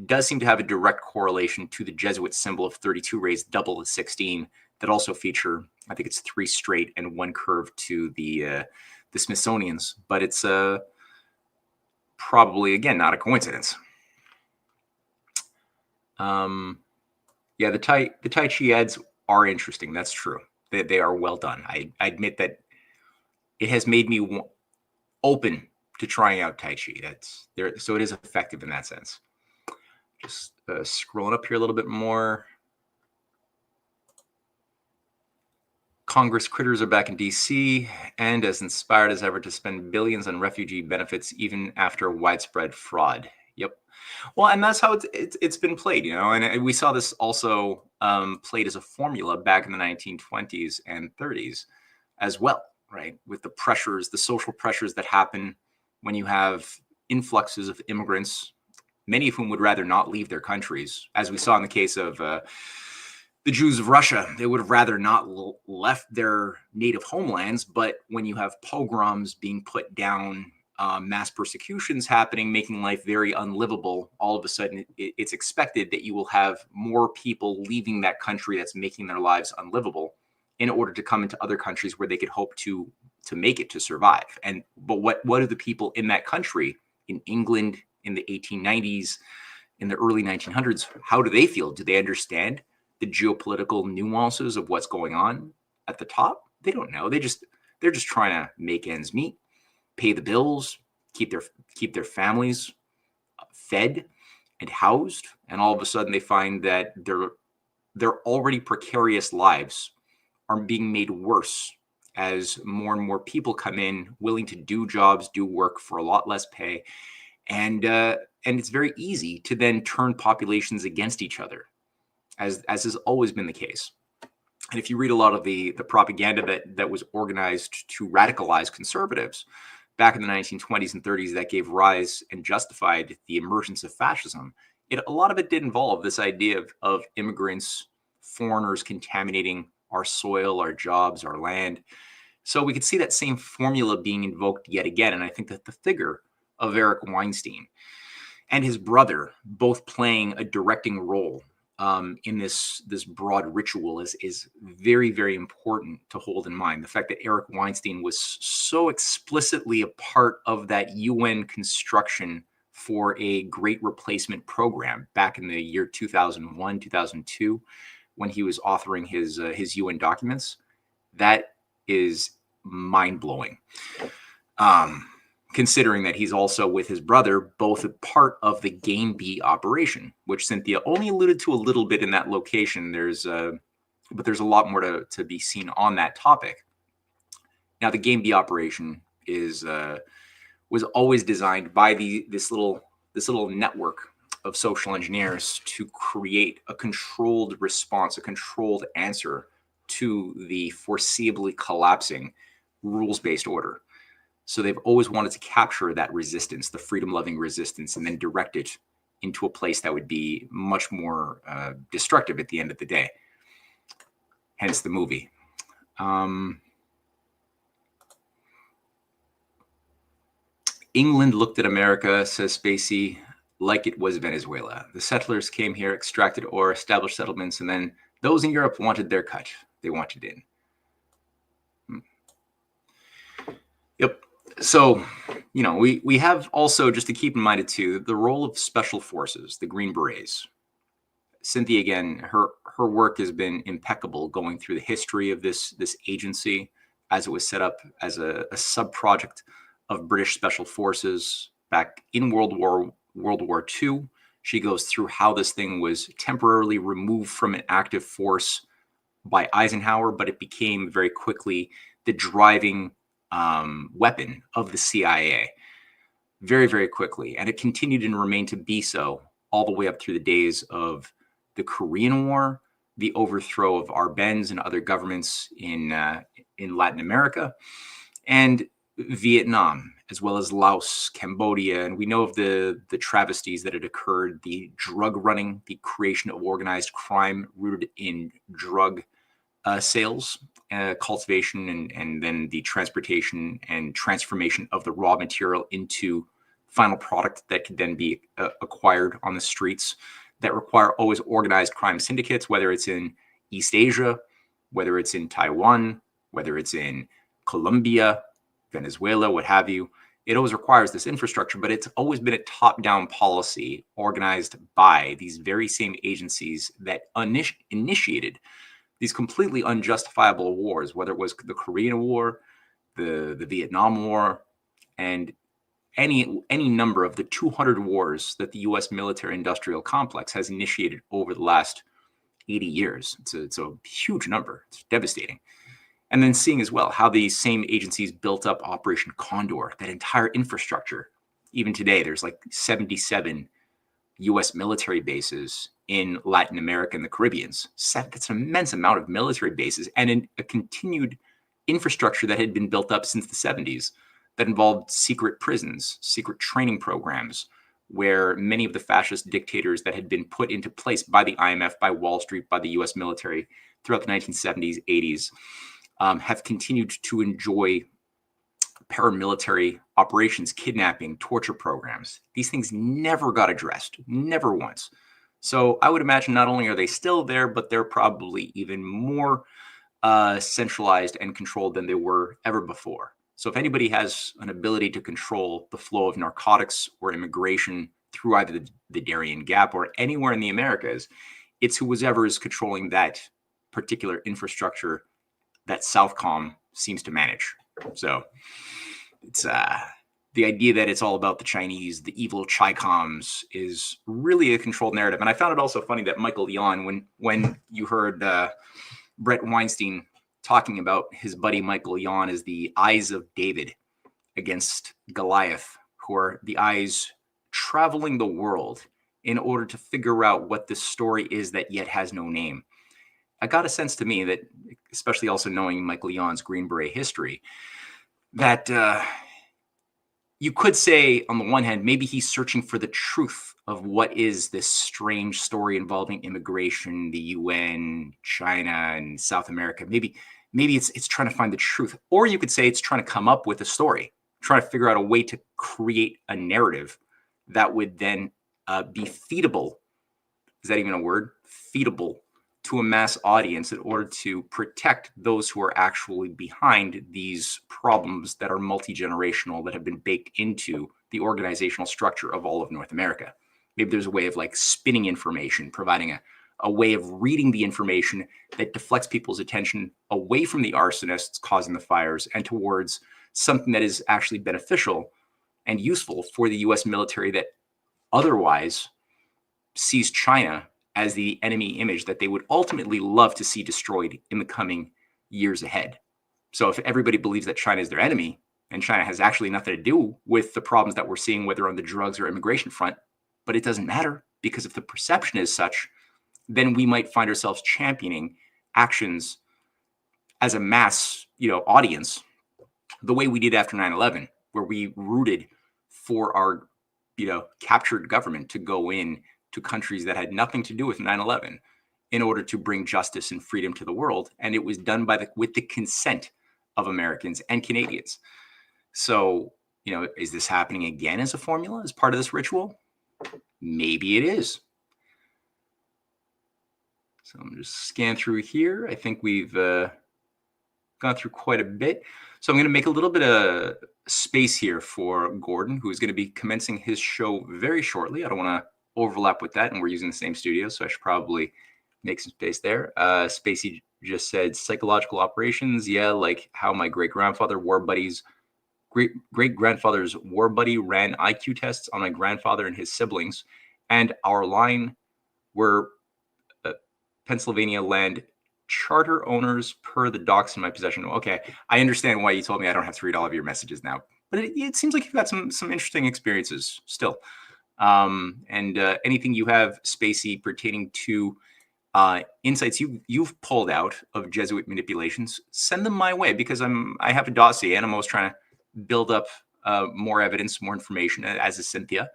does seem to have a direct correlation to the Jesuit symbol of 32 rays, double the 16, that also feature, I think it's 3 straight and 1 curved to the Smithsonian's. But it's probably, again, not a coincidence. Yeah, the Tai Chi ads are interesting. That's true. They are well done. I admit that it has made me open to trying out Tai Chi. That's there, so it is effective in that sense. Just scrolling up here a little bit more. Congress critters are back in DC and as inspired as ever to spend billions on refugee benefits even after widespread fraud. Yep. Well, and that's how it's been played, you know, and we saw this also played as a formula back in the 1920s and 30s as well, right? With the pressures, the social pressures that happen when you have influxes of immigrants, many of whom would rather not leave their countries, as we saw in the case of the Jews of Russia. They would have rather not left their native homelands, but when you have pogroms being put down, mass persecutions happening, making life very unlivable, all of a sudden it's expected that you will have more people leaving that country that's making their lives unlivable in order to come into other countries where they could hope to make it, to survive. But what do the people in that country, in England in the 1890s, in the early 1900s, how do they feel? Do they understand the geopolitical nuances of what's going on at the top? They don't know. They're just trying to make ends meet, pay the bills, keep their families fed and housed, and all of a sudden they find that their already precarious lives are being made worse as more and more people come in willing to do jobs, do work for a lot less pay, and it's very easy to then turn populations against each other, as has always been the case. And if you read a lot of the propaganda that was organized to radicalize conservatives back in the 1920s and 30s that gave rise and justified the emergence of fascism, a lot of it did involve this idea of immigrants, foreigners contaminating our soil, our jobs, our land. So we could see that same formula being invoked yet again. And I think that the figure of Eric Weinstein and his brother both playing a directing role in this broad ritual is very, very important to hold in mind. The fact that Eric Weinstein was so explicitly a part of that UN construction for a Great Replacement program back in the year 2001, 2002, when he was authoring his UN documents, that is mind-blowing. Considering that he's also, with his brother, both a part of the Game B operation, which Cynthia only alluded to a little bit in that location. But there's a lot more to be seen on that topic. Now, the Game B operation was always designed by this little network of social engineers to create a controlled response, a controlled answer to the foreseeably collapsing rules-based order. So they've always wanted to capture that resistance, the freedom-loving resistance, and then direct it into a place that would be much more destructive at the end of the day. Hence the movie. England looked at America, says Spacey, like it was Venezuela. The settlers came here, extracted ore, established settlements, and then those in Europe wanted their cut. They wanted in. Yep. So, you know, we have also, just to keep in mind too, the role of special forces, the Green Berets. Cynthia, again, her work has been impeccable going through the history of this agency as it was set up as a sub-project of British Special Forces back in World War II. She goes through how this thing was temporarily removed from an active force by Eisenhower, but it became very quickly the driving weapon of the CIA very, very quickly. And it continued and remained to be so all the way up through the days of the Korean War, the overthrow of Arbenz and other governments in Latin America, and Vietnam, as well as Laos, Cambodia. And we know of the travesties that had occurred, the drug running, the creation of organized crime rooted in drug sales, cultivation, and then the transportation and transformation of the raw material into final product that could then be acquired on the streets, that require always organized crime syndicates, whether it's in East Asia, whether it's in Taiwan, whether it's in Colombia, Venezuela, what have you. It always requires this infrastructure, but it's always been a top-down policy organized by these very same agencies that initiated these completely unjustifiable wars, whether it was the Korean War, the Vietnam War, and any number of the 200 wars that the U.S. military-industrial complex has initiated over the last 80 years. It's a huge number. It's devastating. And then seeing as well how these same agencies built up Operation Condor, that entire infrastructure. Even today, there's like 77 U.S. military bases in Latin America and the Caribbean. That's an immense amount of military bases and a continued infrastructure that had been built up since the 70s that involved secret prisons, secret training programs, where many of the fascist dictators that had been put into place by the IMF, by Wall Street, by the U.S. military throughout the 1970s, 80s, have continued to enjoy paramilitary operations, kidnapping, torture programs. These things never got addressed, never once. So I would imagine not only are they still there, but they're probably even more centralized and controlled than they were ever before. So if anybody has an ability to control the flow of narcotics or immigration through either the Darien Gap or anywhere in the Americas, it's whoever is controlling that particular infrastructure that Southcom seems to manage. So it's the idea that it's all about the Chinese, the evil Chi-Coms, is really a controlled narrative. And I found it also funny that Michael Yon, when you heard Brett Weinstein talking about his buddy Michael Yon as the eyes of David against Goliath, who are the eyes traveling the world in order to figure out what this story is that yet has no name. I got a sense to me that, especially also knowing Michael Yon's Green Beret history, that you could say, on the one hand, maybe he's searching for the truth of what is this strange story involving immigration, the UN, China, and South America. Maybe it's trying to find the truth. Or you could say it's trying to come up with a story, trying to figure out a way to create a narrative that would then be feedable. Is that even a word? Feedable to a mass audience in order to protect those who are actually behind these problems that are multi-generational, that have been baked into the organizational structure of all of North America. Maybe there's a way of like spinning information, providing a way of reading the information that deflects people's attention away from the arsonists causing the fires and towards something that is actually beneficial and useful for the US military that otherwise sees China as the enemy image that they would ultimately love to see destroyed in the coming years ahead. So if everybody believes that China is their enemy, and China has actually nothing to do with the problems that we're seeing, whether on the drugs or immigration front, but it doesn't matter, because if the perception is such, then we might find ourselves championing actions as a mass, audience, the way we did after 9/11, where we rooted for our, captured government to go in to countries that had nothing to do with 9/11 in order to bring justice and freedom to the world. And it was done with the consent of Americans and Canadians. So, is this happening again as a formula, as part of this ritual? Maybe it is. So I'm just scan through here. I think we've gone through quite a bit. So I'm going to make a little bit of space here for Gordon, who is going to be commencing his show very shortly. I don't want to overlap with that, and we're using the same studio, so I should probably make some space there. Spacey just said psychological operations. Yeah, like how my great-grandfather's war buddy ran IQ tests on my grandfather and his siblings, and our line were Pennsylvania land charter owners per the docs in my possession. Okay, I understand why you told me I don't have to read all of your messages now, but it seems like you've got some interesting experiences still. And anything you have, Spacey, pertaining to insights you've pulled out of Jesuit manipulations, send them my way, because I have a dossier and I'm always trying to build up more evidence, more information, as is Cynthia.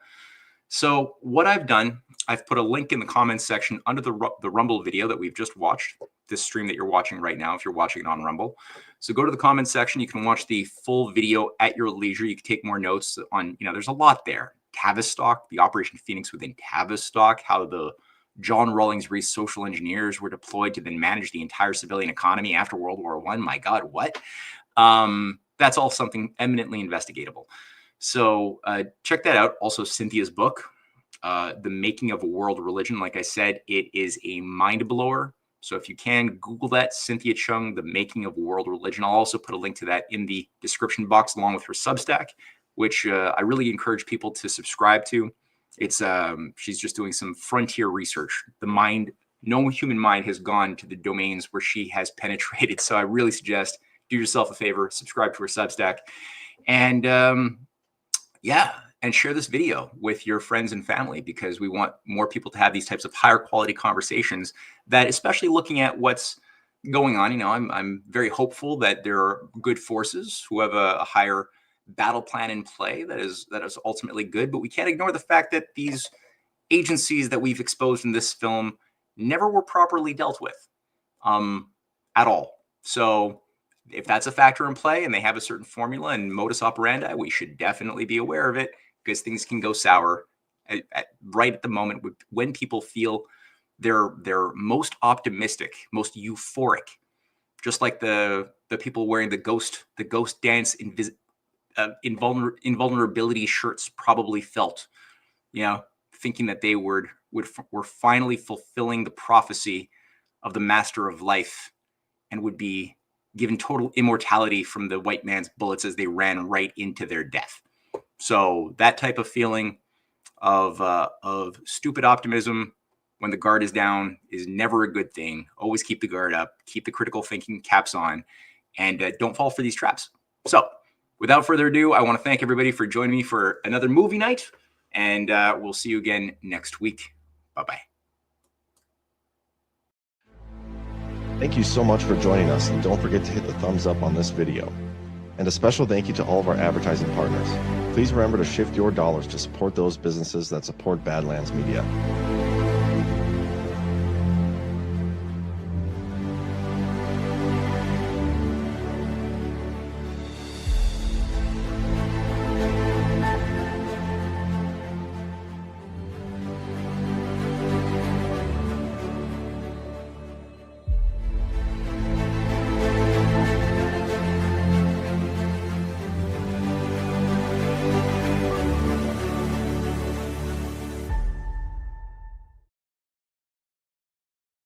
So what I've done, I've put a link in the comments section under the Rumble video that we've just watched, this stream that you're watching right now, if you're watching it on Rumble. So go to the comments section. You can watch the full video at your leisure. You can take more notes on, there's a lot there. Tavistock, the Operation Phoenix within Tavistock, how the John Rawlings Rees social engineers were deployed to then manage the entire civilian economy after World War I. My God, what? That's all something eminently investigatable. So check that out. Also, Cynthia's book, The Making of a World Religion. Like I said, it is a mind blower. So if you can, Google that, Cynthia Chung, The Making of a World Religion. I'll also put a link to that in the description box along with her Substack. which I really encourage people to subscribe to. It's she's just doing some frontier research. The mind, no human mind has gone to the domains where she has penetrated. So I really suggest do yourself a favor, subscribe to her Substack, and yeah, and share this video with your friends and family, because we want more people to have these types of higher quality conversations that, especially looking at what's going on. You know, I'm very hopeful that there are good forces who have a higher battle plan in play that is ultimately good, but we can't ignore the fact that these agencies that we've exposed in this film never were properly dealt with at all. So if that's a factor in play and they have a certain formula and modus operandi, we should definitely be aware of it, because things can go sour right at the moment when people feel they're most optimistic, most euphoric, just like the people wearing the ghost dance invulnerability shirts probably felt, you know, thinking that they were finally fulfilling the prophecy of the master of life and would be given total immortality from the white man's bullets as they ran right into their death. So that type of feeling of stupid optimism when the guard is down is never a good thing. Always keep the guard up, keep the critical thinking caps on, and don't fall for these traps. So without further ado, I want to thank everybody for joining me for another movie night, and we'll see you again next week. Bye-bye. Thank you so much for joining us, and don't forget to hit the thumbs up on this video. And a special thank you to all of our advertising partners. Please remember to shift your dollars to support those businesses that support Badlands Media.